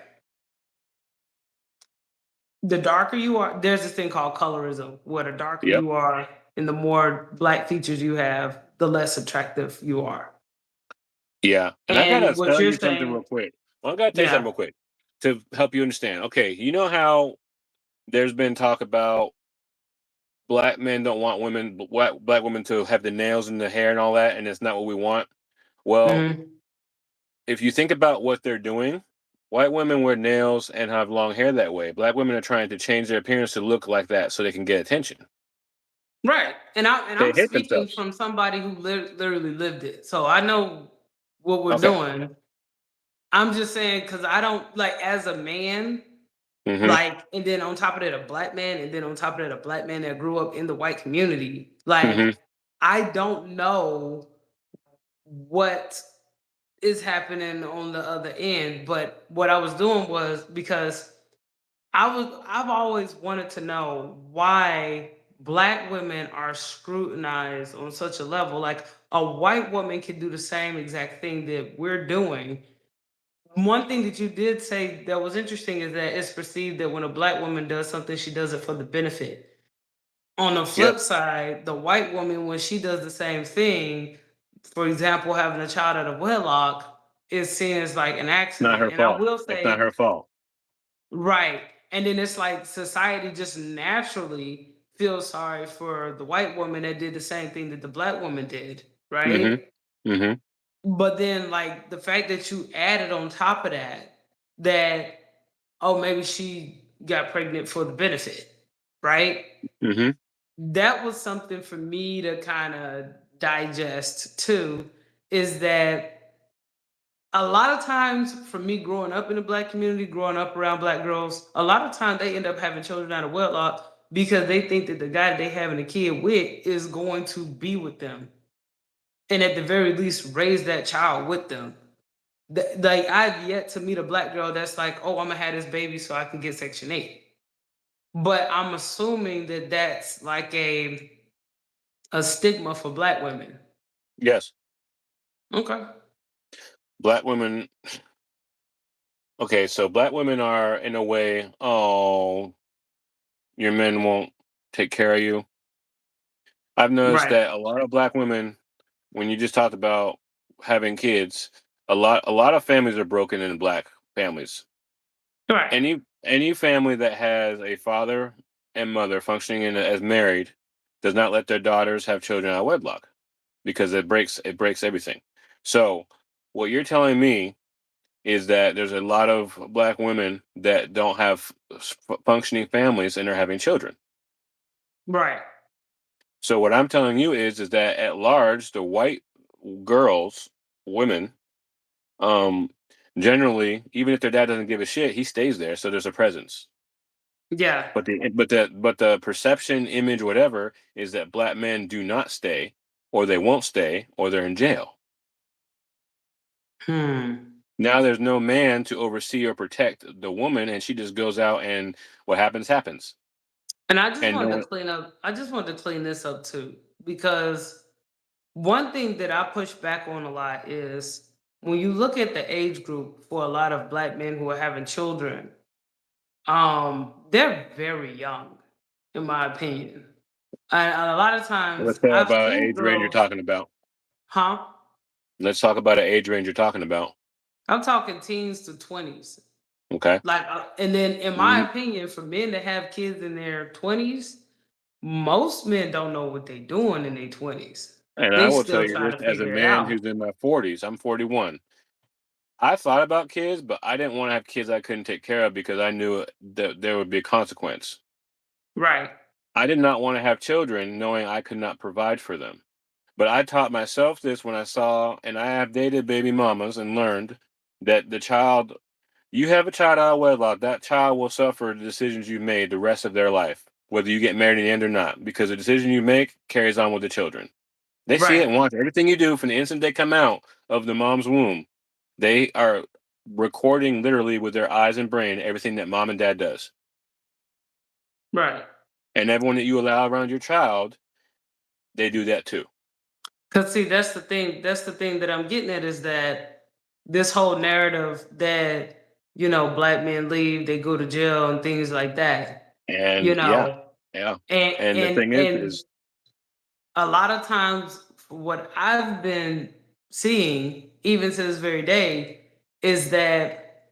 The darker you are, there's this thing called colorism, where the darker Yep. you are and the more black features you have, the less attractive you are. Yeah. And I gotta And what tell you're you something real saying, quick. Well, I gotta tell you something yeah. real quick to help you understand. Okay, you know how there's been talk about black men don't want black women to have the nails and the hair and all that, and it's not what we want. Well, Mhm. if you think about what they're doing, white women wear nails and have long hair that way. Black women are trying to change their appearance to look like that so they can get attention. Right. They I'm hate speaking themselves. from somebody who literally lived it. So I know what we're Okay. doing. I'm just saying because I don't like as a man, hmm like, and then on top of that, a black man, and then on top of that, a black man that grew up in the white community. Like, hmm I don't know what is happening on the other end. But what I was doing was because I've always wanted to know why black women are scrutinized on such a level. Like a white woman can do the same exact thing that we're doing. One thing that you did say that was interesting is that it's perceived that when a black woman does something, she does it for the benefit. On the Yes. flip side, the white woman, when she does the same thing, for example, having a child out of wedlock, is seen as like an Not accident. her And I fault. will It's not say, her fault. right. And then it's like society just naturally feels sorry for the white woman that did the same thing that the black woman did, Mhm. right? Mhm. But then, like, the fact that you added on top of that, that, oh, maybe she got pregnant for the benefit, right? Mhm. That was something for me to kind of digest too, is that a lot of times for me growing up in the black community, growing up around black girls, a lot of times they end up having children out of wedlock because they think that the guy they having a kid with is going to be with them and at the very least raise that child with them. Like I've yet to meet a black girl that's like, oh, I'm gonna have this baby so I can get Section 8. But I'm assuming that that's like a stigma for black women. Yes. Okay. Black women. Okay, so black women are in a way, oh, your men won't take care of you. I've noticed Right. that a lot of black women, when you just talked about having kids, a lot of families are broken in black families. Right. Any family that has a father and mother functioning as married does not let their daughters have children out of wedlock because it breaks everything. So what you're telling me is that there's a lot of black women that don't have functioning families and are having children. Right. So what I'm telling you is that at large, the white girls, women, um, generally, even if their dad doesn't give a shit, he stays there. So there's a presence. Yeah. But the perception, image, whatever, is that black men do not stay, or they won't stay, or they're in jail. Hmm. Now there's no man to oversee or protect the woman, and she just goes out and what happens happens. And I just And no wanted to one, clean up. I just wanted to clean this up too, because one thing that I push back on a lot is when you look at the age group for a lot of black men who are having children, they're very young, in my opinion. And a lot of times let's talk I've about an seen age range you're girls, talking about. huh? Let's talk about an age range you're talking about. I'm talking teens to 20s. Okay. Like, and then in Mhm. my opinion, for men to have kids in their 20s, most men don't know what they're doing in their 20s. And I They will tell still you trying this to as a figure it man out. who's in my 40s. I'm 41. I thought about kids, but I didn't want to have kids I couldn't take care of because I knew that there would be a consequence. Right. I did not want to have children knowing I could not provide for them. But I taught myself this when I saw, and I have dated baby mamas and learned that you have a child out of wedlock, that child will suffer the decisions you made the rest of their life, whether you get married in the end or not, because the decision you make carries on with the children. They see it Right. and watch everything you do from the instant they come out of the mom's womb. They are recording literally with their eyes and brain everything that mom and dad does. Right. And everyone that you allow around your child, they do that too. Cause see, that's the thing. That's the thing that I'm getting at is that this whole narrative that black men leave, they go to jail and things like that. You And yeah, know, yeah. and And the and thing and is a lot of times, what I've been seeing, even to this very day, is that,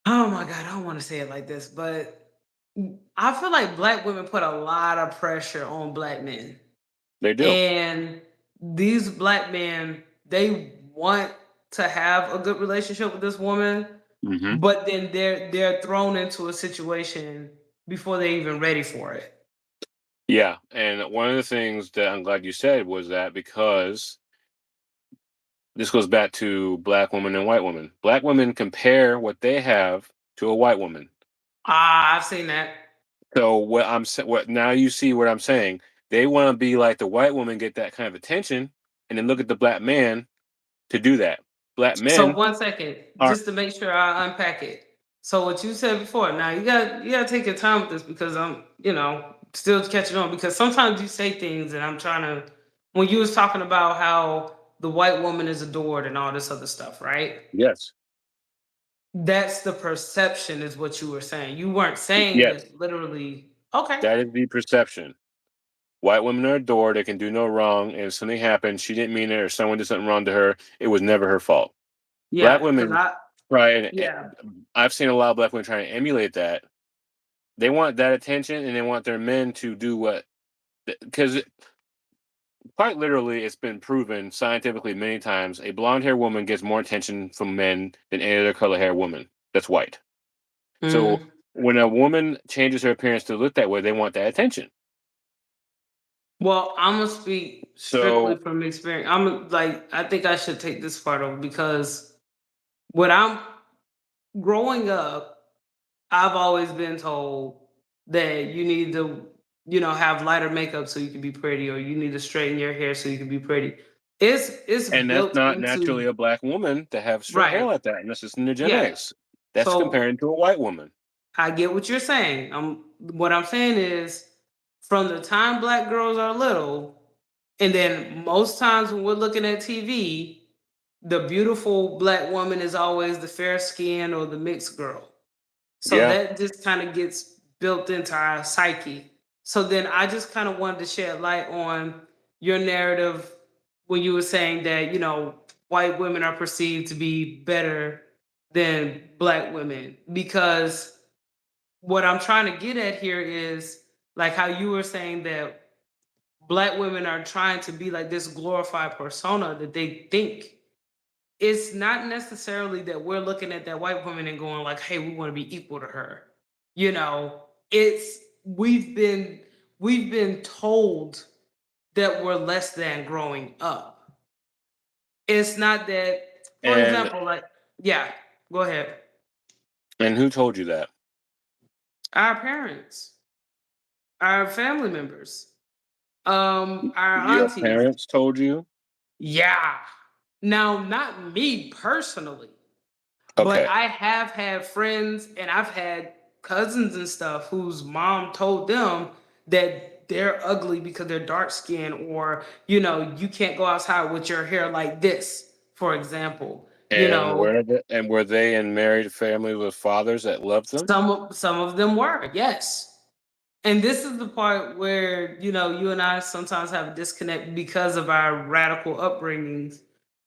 oh my God, I don't want to say it like this, but I feel like black women put a lot of pressure on black men. they do. And these black men, they want to have a good relationship with this woman, Hmm. but then they're thrown into a situation before they're even ready for it. Yeah. And one of the things that I'm glad you said was that because this goes back to black women and white women. Black women compare what they have to a white woman. Ah, I've seen that. So what now you see what I'm saying. They want to be like the white woman, get that kind of attention, and then look at the black man to do that. Black So men one second, are just to make sure I unpack it. So what you said before, now you gotta take your time with this because I'm, still catching on because sometimes you say things and I'm trying to when you was talking about how the white woman is adored and all this other stuff, right? yes, That's the perception is what you were saying. You weren't saying yes, that literally. Okay. That is the perception. White women are adored. They can do no wrong. And if something happened, she didn't mean it, or someone did something wrong to her. It was never her fault. Black Yeah, because women I try and yeah. I've seen a lot of black women try to emulate that. They want that attention, and they want their men to do what, because quite literally, it's been proven scientifically many times a blonde hair woman gets more attention from men than any other color hair woman that's white. So Mhm. when a woman changes her appearance to look that way, they want that attention. Well, I'm gonna speak strictly So from experience. I'm like, I think I should take this part over because when I'm growing up, I've always been told that you need to, have lighter makeup so you can be pretty, or you need to straighten your hair so you can be pretty. It's and that's built not naturally into a black woman to have straight hair right. like that, and that's just in the Yeah. genetics. That's So comparing to a white woman. I get what you're saying. What I'm saying is from the time black girls are little, and then most times when we're looking at TV, the beautiful black woman is always the fair skin or the mixed girl. So Yeah, that just kind of gets built into our psyche. So then I just kind of wanted to shed light on your narrative when you were saying that, white women are perceived to be better than black women. Because what I'm trying to get at here is like how you were saying that black women are trying to be like this glorified persona that they think it's not necessarily that we're looking at that white woman and going like, "Hey, we want to be equal to her." It's we've been told that we're less than growing up. It's not that, for and example, like, yeah, go ahead. who told you that? Our parents, our family members, our Your aunties. parents told you? Yeah. Now, not me personally, but Okay. I have had friends and I've had cousins and stuff whose mom told them that they're ugly because they're dark skinned, or, you can't go outside with your hair like this, for example. And were they in married families with fathers that loved them? Some of them were, yes. And this is the part where, you and I sometimes have a disconnect because of our radical upbringings.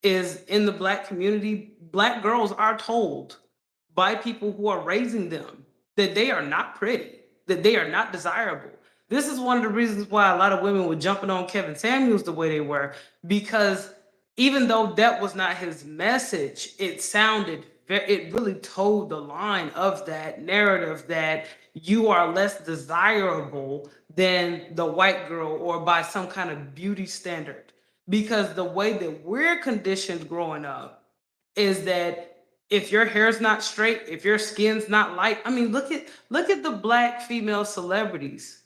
Is in the black community, black girls are told by people who are raising them that they are not pretty, that they are not desirable. This is one of the reasons why a lot of women were jumping on Kevin Samuels the way they were, because even though that was not his message, it really told the line of that narrative that you are less desirable than the white girl or by some kind of beauty standard. Because the way that we're conditioned growing up is that if your hair's not straight, if your skin's not light, I mean, look at the black female celebrities.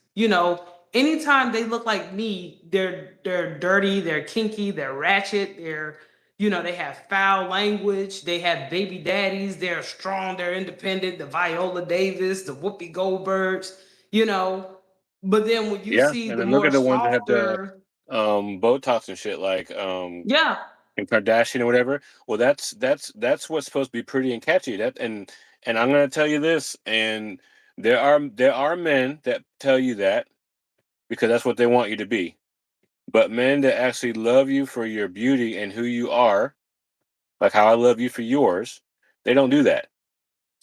Anytime they look like me, they're dirty, they're kinky, they're ratchet, they have foul language, they have baby daddies, they're strong, they're independent, the Viola Davis, the Whoopi Goldbergs, you know. But then when you Yeah, see and the then look more at the ones that have the softer, Botox and shit, like yeah, Kim Kardashian or whatever. Well, that's what's supposed to be pretty and catchy. And I'm gonna tell you this, and there are men that tell you that because that's what they want you to be. But men that actually love you for your beauty and who you are, like how I love you for yours, they don't do that.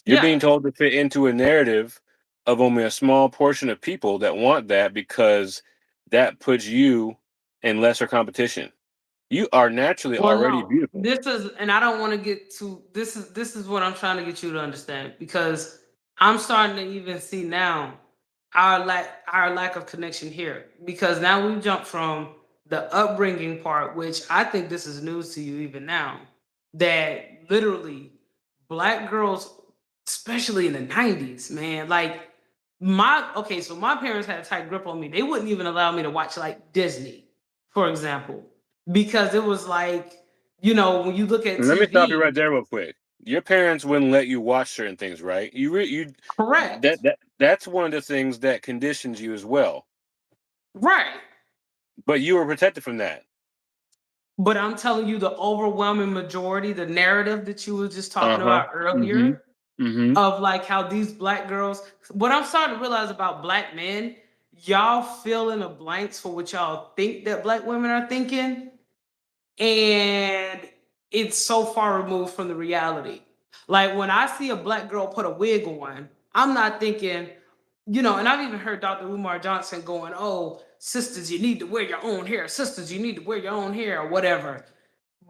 You're yeah. being told to fit into a narrative of only a small portion of people that want that because that puts you in lesser competition. You are naturally Well, already no, beautiful. this is, and I don't want to get to this is what I'm trying to get you to understand, because I'm starting to even see now our lack of connection here, because now we jump from the upbringing part, which I think this is news to you even now, that literally black girls, especially in the 90s, man, like so my parents had a tight grip on me. They wouldn't even allow me to watch like Disney, for example, because it was like, when you look at And let me stop you right TV, there real quick. Your parents wouldn't let you watch certain things, right? You correct, that's one of the things that conditions you as well. right. But you were protected from that. But I'm telling you, the overwhelming majority, the narrative that you were just talking Uh-huh. about Mm-hmm. earlier, Mm-hmm. of like how these black girls, what I'm starting to realize about black men, y'all fill in the blanks for what y'all think that black women are thinking, and it's so far removed from the reality. Like when I see a black girl put a wig on, I'm not thinking, and I've even heard Dr. Umar Johnson going, "Oh, sisters, you need to wear your own hair. Sisters, you need to wear your own hair," or whatever.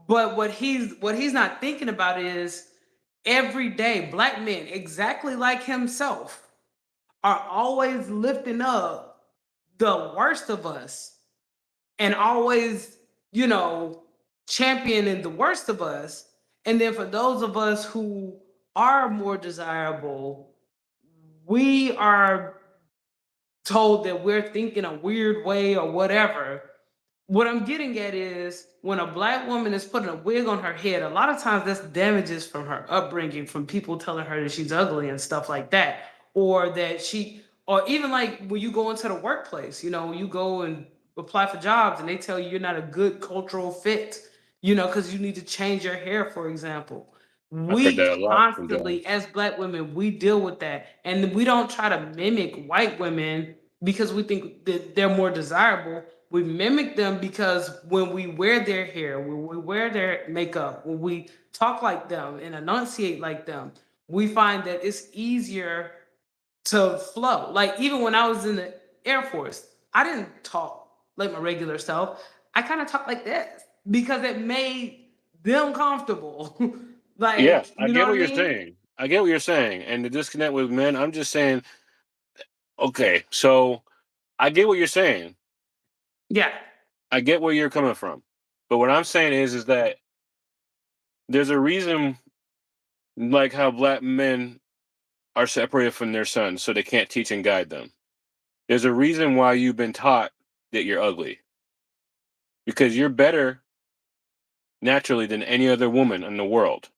But what he's not thinking about is every day black men exactly like himself are always lifting up the worst of us and always, you know, championing the worst of us. And then for those of us who are more desirable, we are told that we're thinking a weird way or whatever. What I'm getting at is when a black woman is putting a wig on her head, a lot of times that's damages from her upbringing, from people telling her that she's ugly and stuff like that. Or that or even like when you go into the workplace, you go and apply for jobs and they tell you you're not a good cultural fit, because you need to change your hair, for example. I've heard We that a lot from constantly, jobs. as black women, we deal with that. And we don't try to mimic white women because we think that they're more desirable. We mimic them because when we wear their hair, when we wear their makeup, when we talk like them and enunciate like them, we find that it's easier to flow. Like even when I was in the Air Force, I didn't talk like my regular self. I kind of talked like this because it made them comfortable. Yeah, Like, I you know get what what I you're mean? saying. I get what you're saying. And the disconnect with men, I'm just saying, okay, so I get what you're saying. Yeah. I get where you're coming from. But what I'm saying is that there's a reason, like how black men are separated from their sons so they can't teach and guide them. There's a reason why you've been taught that you're ugly. Because you're better naturally than any other woman in the world.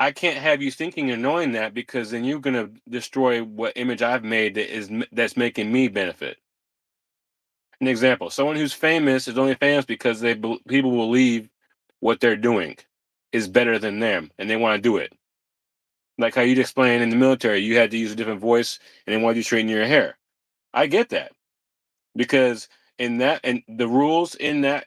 I can't have you thinking and knowing that because then you're gonna destroy what image I've made that's making me benefit. An example: someone who's famous is only famous because people believe what they're doing is better than them, and they want to do it. Like how you'd explain in the military, you had to use a different voice, and they wanted you to straighten your hair. I get that because and the rules in that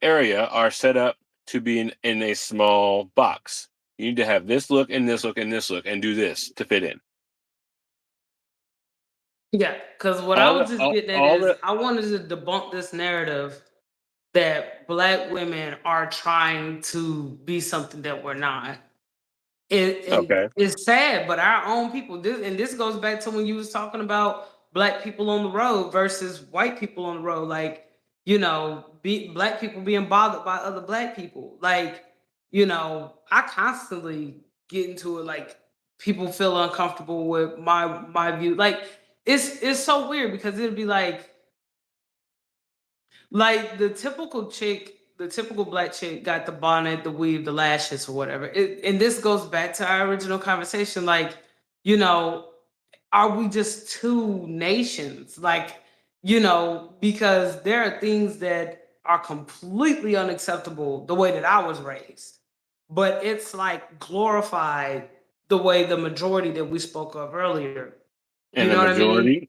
area are set up to be in a small box. You need to have this look and this look and this look and do this to fit in. Yeah. Because what I All was the just getting at all is the I wanted to debunk this narrative that black women are trying to be something that we're not. And okay. it's sad, but our own people. This goes back to when you was talking about black people on the road versus white people on the road. Like, black people being bothered by other black people. Like, I constantly get into it. Like, people feel uncomfortable with my view. Like, it's so weird because it'd be like the typical black chick got the bonnet, the weave, the lashes, or whatever. And this goes back to our original conversation. Like, you know, are we just two nations? Like, because there are things that are completely unacceptable the way that I was raised, but it's like glorified the way the majority that we spoke of earlier. You And know what I mean?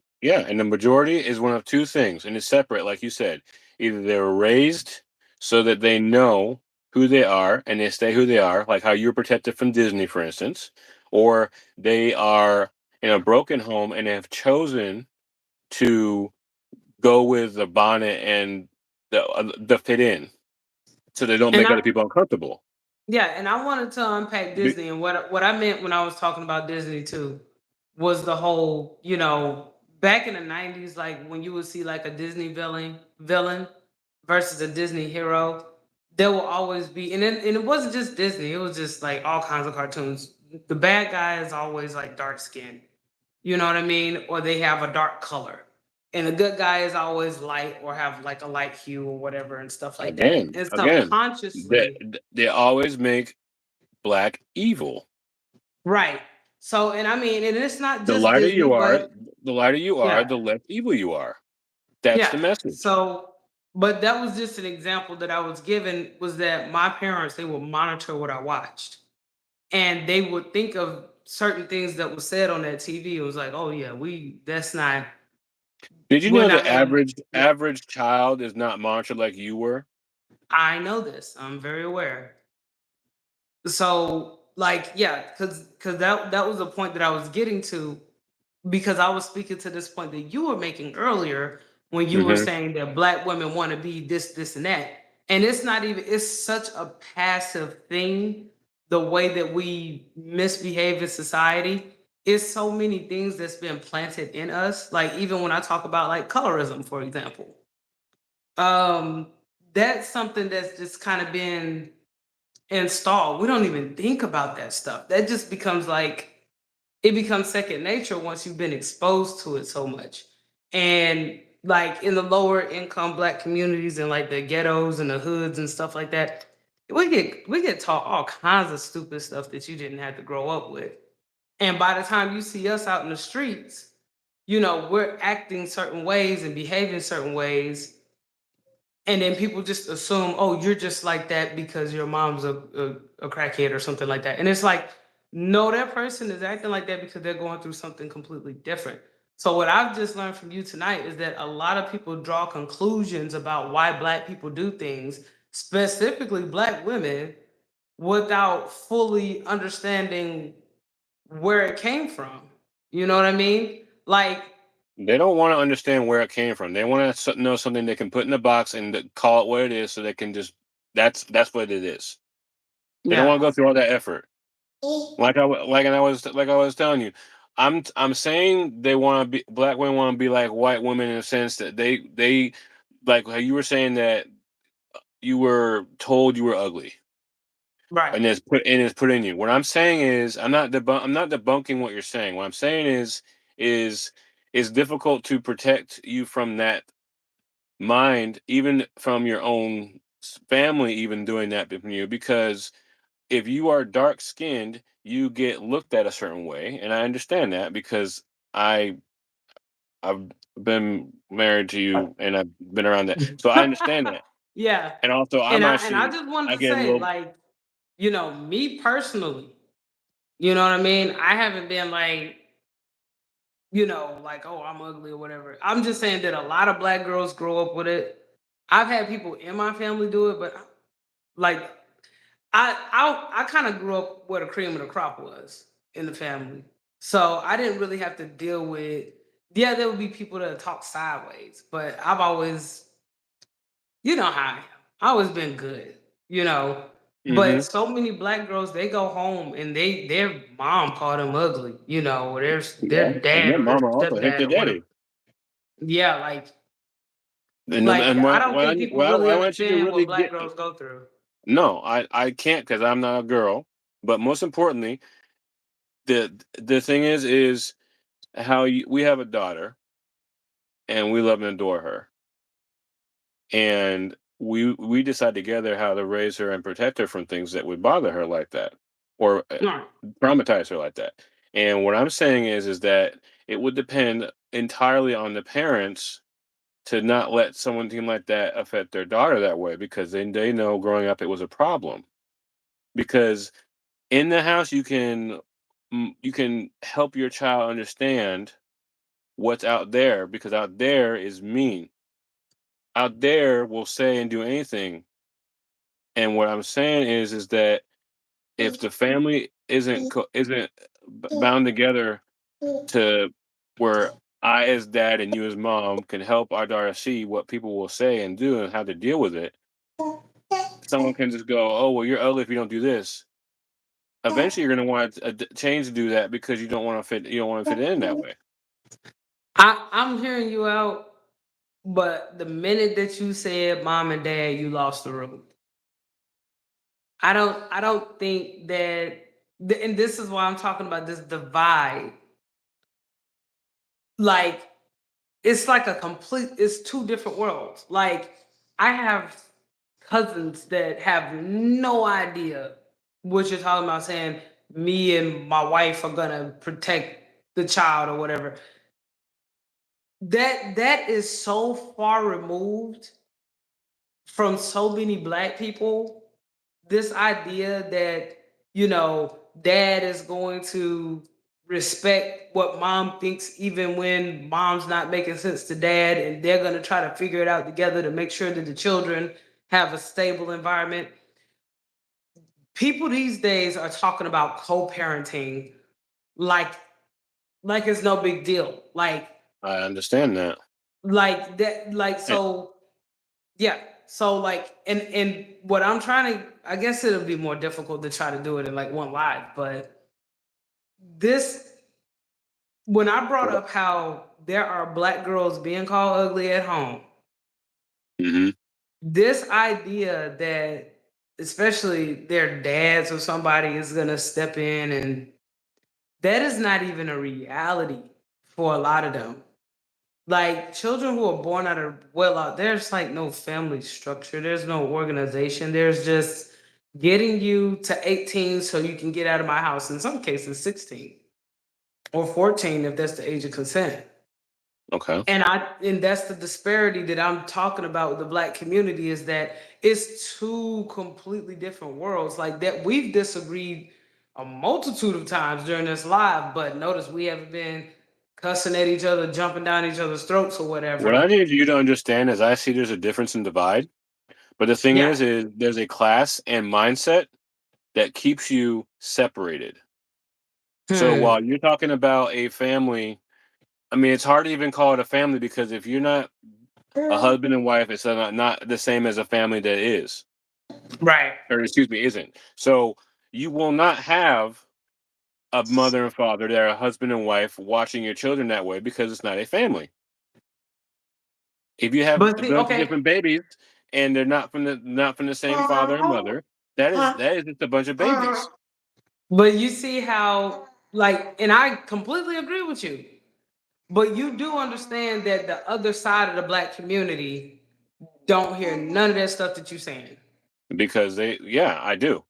the majority is one of two things, and it's separate, like you said. Either they were raised so that they know who they are and they stay who they are, like how you're protected from Disney, for instance, or they are in a broken home and have chosen to go with the bonnet and the fit in, so they don't And make other I people uncomfortable. Yeah, and I wanted to unpack Be- Disney, and what I meant when I was talking about Disney too was the whole, back in the 90s, like when you would see like a Disney villain versus a Disney hero, there will always be, and it wasn't just Disney, it was just like all kinds of cartoons. The bad guy is always like dark skinned, you know what I mean? Or they have a dark color. And the good guy is always light or have like a light hue or whatever and stuff like that. And again, subconsciously, they always make black evil. right. So, and I mean, and it's not The just lighter Disney, you are, but the yeah, less evil you are. That's yeah. the message. So, but that was just an example that I was given, was that my parents, they would monitor what I watched. And they would think of certain things that was said on that TV. It was like, oh yeah, that's not, Did you we're know not the gonna. average child is not monitored like you were? I know this. I'm very aware. So like yeah, because that was the point that I was getting to, because I was speaking to this point that you were making earlier when you were Hmm. saying that black women want to be this, and that. And it's not even, it's such a passive thing, the way that we misbehave in society. It's so many things that's been planted in us. Like even when I talk about like colorism, for example. Um, that's something that's just kind of been installed. We don't even think about that stuff. That just becomes like, it becomes second nature once you've been exposed to it so much. And like in the lower income black communities and like the ghettos and the hoods and stuff like that, we get taught all kinds of stupid stuff that you didn't have to grow up with. And by the time you see us out in the streets, we're acting certain ways and behaving certain ways, and then people just assume, oh, you're just like that because your mom's a crackhead or something like that. And it's like, no, that person is acting like that because they're going through something completely different. So what I've just learned from you tonight is that a lot of people draw conclusions about why black people do things, specifically black women, without fully understanding where it came from. You know what I mean? Like, They don't want to understand where it came from. They want to know something they can put in a box and call it what it is, so they can just that's what it is. They don't yeah, want to go through all that effort. Like I was telling you, I'm saying they want to be black women want to be like white women in a sense that they like how you were saying that you were told you were ugly right. and it's put in you. What I'm saying is I'm not debunking what you're saying. What I'm saying is it's difficult to protect you from that mind, even from your own family, even doing that from you, because if you are dark skinned, you get looked at a certain way, and I understand that because I I've been married to you and I've been around that, so I understand that. Yeah. And also, And I just wanted I to get a say, little. like, me personally, you know what I mean? I haven't been like, like, oh, I'm ugly or whatever. I'm just saying that a lot of black girls grow up with it. I've had people in my family do it, but like, I kind of grew up where the cream of the crop was in the family. So I didn't really have to deal with, yeah, there would be people that talk sideways, but I've always, how I am. I always been good, you know. But Hmm. so many black girls, they go home and their mom called them ugly, or Yeah, their and dad their or their mama also hit stepdad their or whatever. daddy. Yeah, like And I why don't why think I, people why really I want you to understand really what black get. girls go through. No, I can't because I'm not a girl. But most importantly, the thing is how we have a daughter and we love and adore her, and we decide together how to raise her and protect her from things that would bother her like that, or Right. traumatize her like that. And what I'm saying is that it would depend entirely on the parents to not let someone seem like that affect their daughter that way, because then they know growing up it was a problem. Because in the house you can help your child understand what's out there, because out there is mean. Out there will say and do anything. And what I'm saying is that if the family isn't bound together to where I as dad and you as mom can help our daughter see what people will say and do and how to deal with it, someone can just go, "Oh, well, you're ugly if you don't do this." Eventually, you're going to want a change to do that because you don't want to fit. You don't want to fit in that way. I'm hearing you out, but the minute that you said mom and dad, you lost the room. I don't think that, and this is why I'm talking about this divide. Like, it's like it's two different worlds. Like, I have cousins that have no idea what you're talking about, saying me and my wife are gonna protect the child or whatever. That is so far removed from so many black people. This idea that, you know dad is going to respect what mom thinks, even when mom's not making sense to dad, and they're going to try to figure it out together to make sure that the children have a stable environment. People these days are talking about co-parenting like it's no big deal. I understand that. Like that, like Eh, so yeah. So like, and what I'm trying to, I guess it'll be more difficult to try to do it in like one live, but this, when I brought What? up how there are black girls being called ugly at home, Mm-hmm. this idea that especially their dads or somebody is gonna step in, and that is not even a reality for a lot of them. Like children who are born out of wedlock, there's like no family structure, there's no organization, there's just getting you to 18 so you can get out of my house, in some cases 16 or 14 if that's the age of consent. Okay. And that's the disparity that I'm talking about with the black community, is that it's two completely different worlds. Like that, we've disagreed a multitude of times during this live, but notice we haven't been cussing at each other, jumping down each other's throats or What I whatever. need you to understand is I see there's a difference in divide, but the thing Yeah. is there's a class and mindset that keeps you separated. So Hmm. while you're talking about a family, I mean, it's hard to even call it a family because if you're not a husband and wife, it's not the same as a family that is, Right. or excuse me, isn't. So you will not have a mother and father that are a husband and wife watching your children that way because it's not a family. If you have But a see, bunch of okay. different babies and they're not from the same father and mother, that is just a bunch of babies. But you see how, like, and I completely agree with you. But you do understand that the other side of the black community don't hear none of that stuff that you're saying. Because yeah, I do,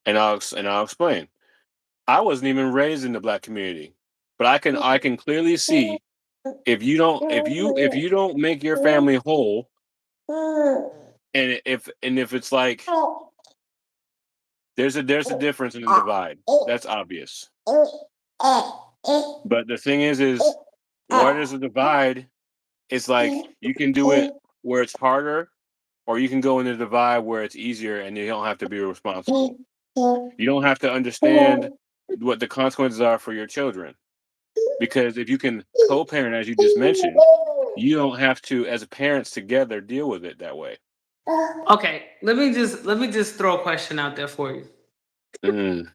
and I'll explain. I wasn't even raised in the black community, but I can clearly see if you don't make your family whole, and if it's like there's a difference in the divide. That's obvious. But the thing is where there's a divide, it's like you can do it where it's harder, or you can go in the divide where it's easier and you don't have to be responsible. You don't have to understand what the consequences are for your children. Because if you can co-parent, as you just mentioned, you don't have to, as parents together, deal with it that way. Okay, let me just throw a question out there for you. Mm.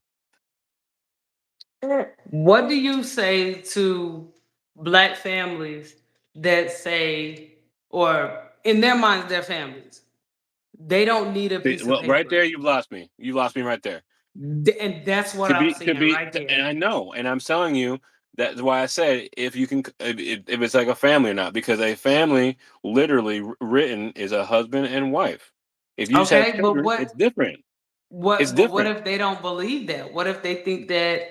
What do you say to black families that say, or in their minds, their families, they don't need a piece of Well, right paper? there, you've lost me. You lost me right there. And that's what I'm saying right And there. I know, and I'm telling you that's why I said if you can, if it's like a family or not, because a family, literally written, is a husband and wife. If you just have Okay, but children, it's different. It's what different. if they don't believe that? What if they think that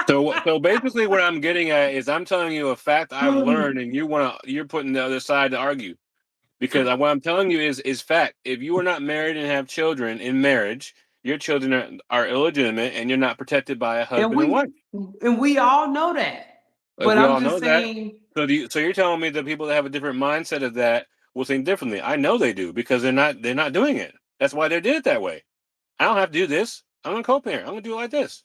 So basically, what I'm getting at is I'm telling you a fact I've learned, and you're putting the other side to argue. Because what I'm telling you is fact. If you are not married and have children in marriage, your children are illegitimate, and you're not protected by a and husband and wife. we all know that. Like But we I'm all just know that. saying, So you're telling me that people that have a different mindset of that will think differently. I know they do because they're not doing it. That's why they did it that way. I don't have to do this. I'm gonna co-parent. I'm gonna do it like this.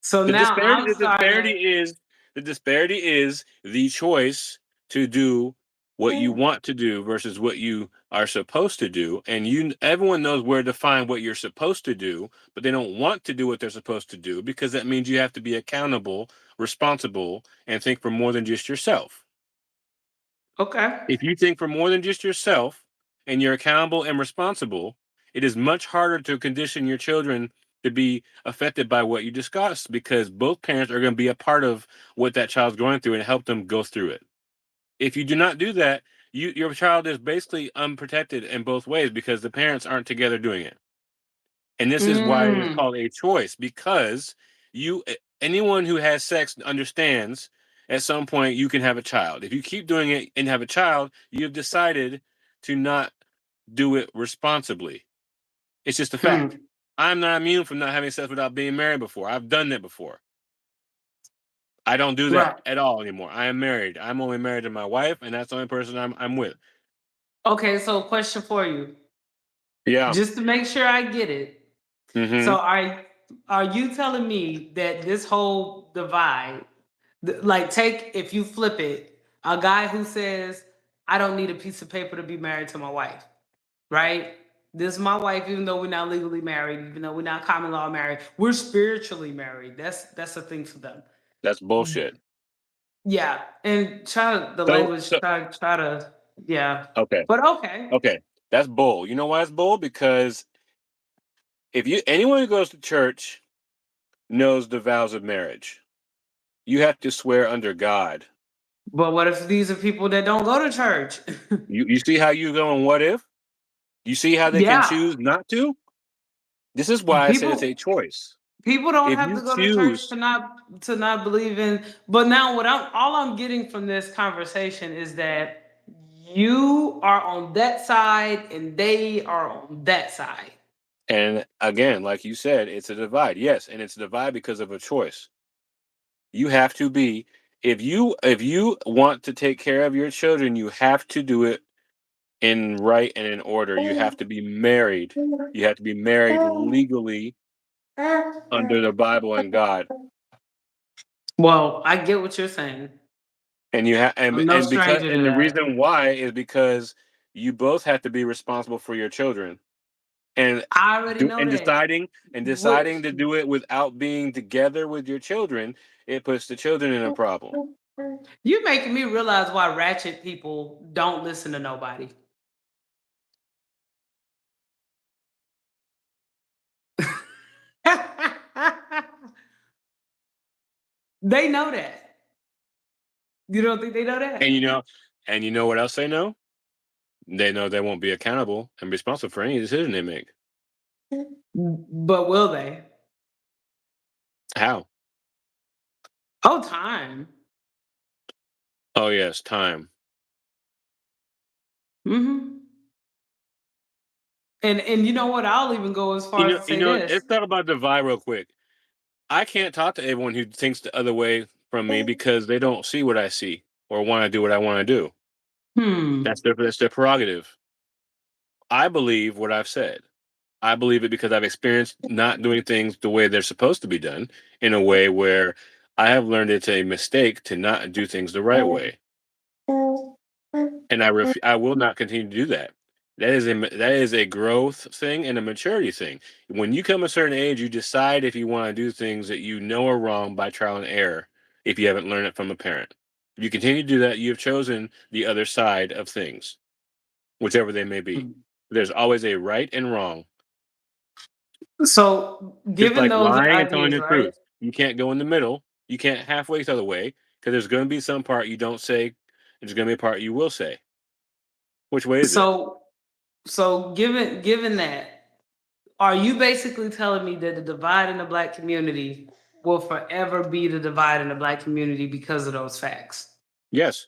so The now disparity, I'm the starting disparity to. is the disparity is the choice to do what you want to do versus what you are supposed to do. And everyone knows where to find what you're supposed to do, but they don't want to do what they're supposed to do because that means you have to be accountable, responsible, and think for more than just yourself. Okay. If you think for more than just yourself and you're accountable and responsible, it is much harder to condition your children to be affected by what you discussed because both parents are going to be a part of what that child's going through and help them go through it. If you do not do that, your child is basically unprotected in both ways because the parents aren't together doing it. And this is why it is Mm. called a choice because anyone who has sex understands at some point you can have a child. If you keep doing it and have a child, you've decided to not do it responsibly. It's just a fact. Hmm. I'm not immune from not having sex without being married before. I've done that before. I don't do that Right. at all anymore. I am married. I'm only married to my wife, and that's the only person I'm with. Okay, so question for you, Yeah. just to make sure I get it. Hmm. So are you telling me that this whole divide, like take if you flip it, a guy who says, I don't need a piece of paper to be married to my wife, right? This is my wife, even though we're not legally married, even though we're not common law married, we're spiritually married. That's a thing for them. That's bullshit. Yeah, and try the So, language. so Try to yeah, okay, but okay. okay, that's bull. You know why it's bull? Because if you anyone who goes to church knows the vows of marriage. You have to swear under God. But what if these are people that don't go to church? You see how you go and what if? You see how they can Yeah, choose not to? This is why I said it's a people choice. people don't If have you to go to church choose to not believe in. But now, what I'm all I'm getting from this conversation is that you are on that side and they are on that side. and again, like you said, it's a divide. Yes, and it's a divide because of a choice. You have to be if you want to take care of your children, you have to do it in right and in order. You have to be married. You have to be married legally under the Bible and God. Well, I get what you're saying. And you have I'm no and because stranger to and the that. reason why is because you both have to be responsible for your children. And I already know that. What deciding to do it without being together with your children, it puts the children in a problem. you're making me realize why ratchet people don't listen to nobody. They know that. You don't think they know And that? you know what else they know? They know they won't be accountable and responsible for any decision they make. But will they? How? Oh, time. Oh yes, time. Hmm. And you know what? I'll even go as far as to say this. Let's talk about divide real quick. I can't talk to everyone who thinks the other way from me because they don't see what I see or want to do what I want to do. Hmm. That's their prerogative. I believe what I've said. I believe it because I've experienced not doing things the way they're supposed to be done in a way where I have learned it's a mistake to not do things the right way, and I will not continue to do that. That is a growth thing and a maturity thing. When you come a certain age, you decide if you want to do things that you know are wrong by trial and error. If you haven't learned it from a parent, if you continue to do that, you have chosen the other side of things, whichever they may be. There's always a right and wrong. So, Just given like those lying and telling ideas, the right? truth. You can't go in the middle. You can't halfway the other way because there's going to be some part you don't say. And there's going to be a part you will say. Which way is it? So, so given that, are you basically telling me that the divide in the black community will forever be the divide in the black community because of those facts? Yes,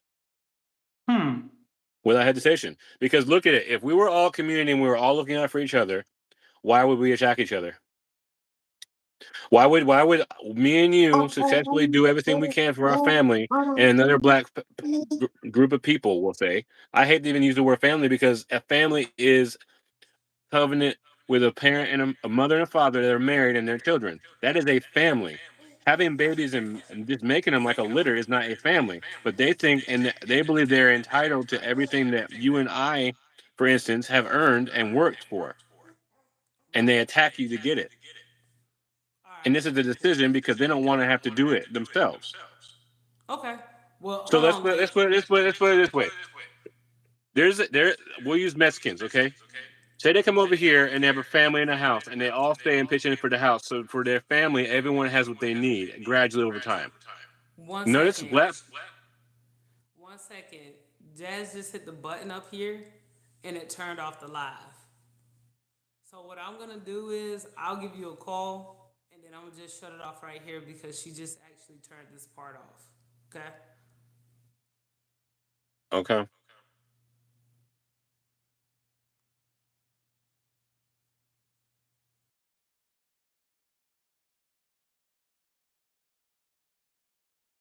Hmm. without hesitation. Because look at it. If we were all community and we were all looking out for each other, why would we attack each other? Why would me and you successfully do everything we can for our family and another group of people will say? I hate to even use the word family because a family is covenant with a parent and a mother and a father that are married and their children. That is a family. Having babies and just making them like a litter is not a family. But they think and they believe they're entitled to everything that you and I, for instance, have earned and worked for, and they attack you to get it. All right. And this is a decision because they don't want to have to do it themselves. Okay. Well, So hold on, Lance. let's put it this way. There we'll use Mexicans, okay? Say they come over here and they have a family in a house and they all stay and pitch in for the house. So for their family, everyone has what they need gradually over time. One Notice second. black. 1 second. Jazz just hit the button up here and it turned off the live. So what I'm gonna do is I'll give you a call and then I'm gonna just shut it off right here because she just actually turned this part off. Okay. Okay.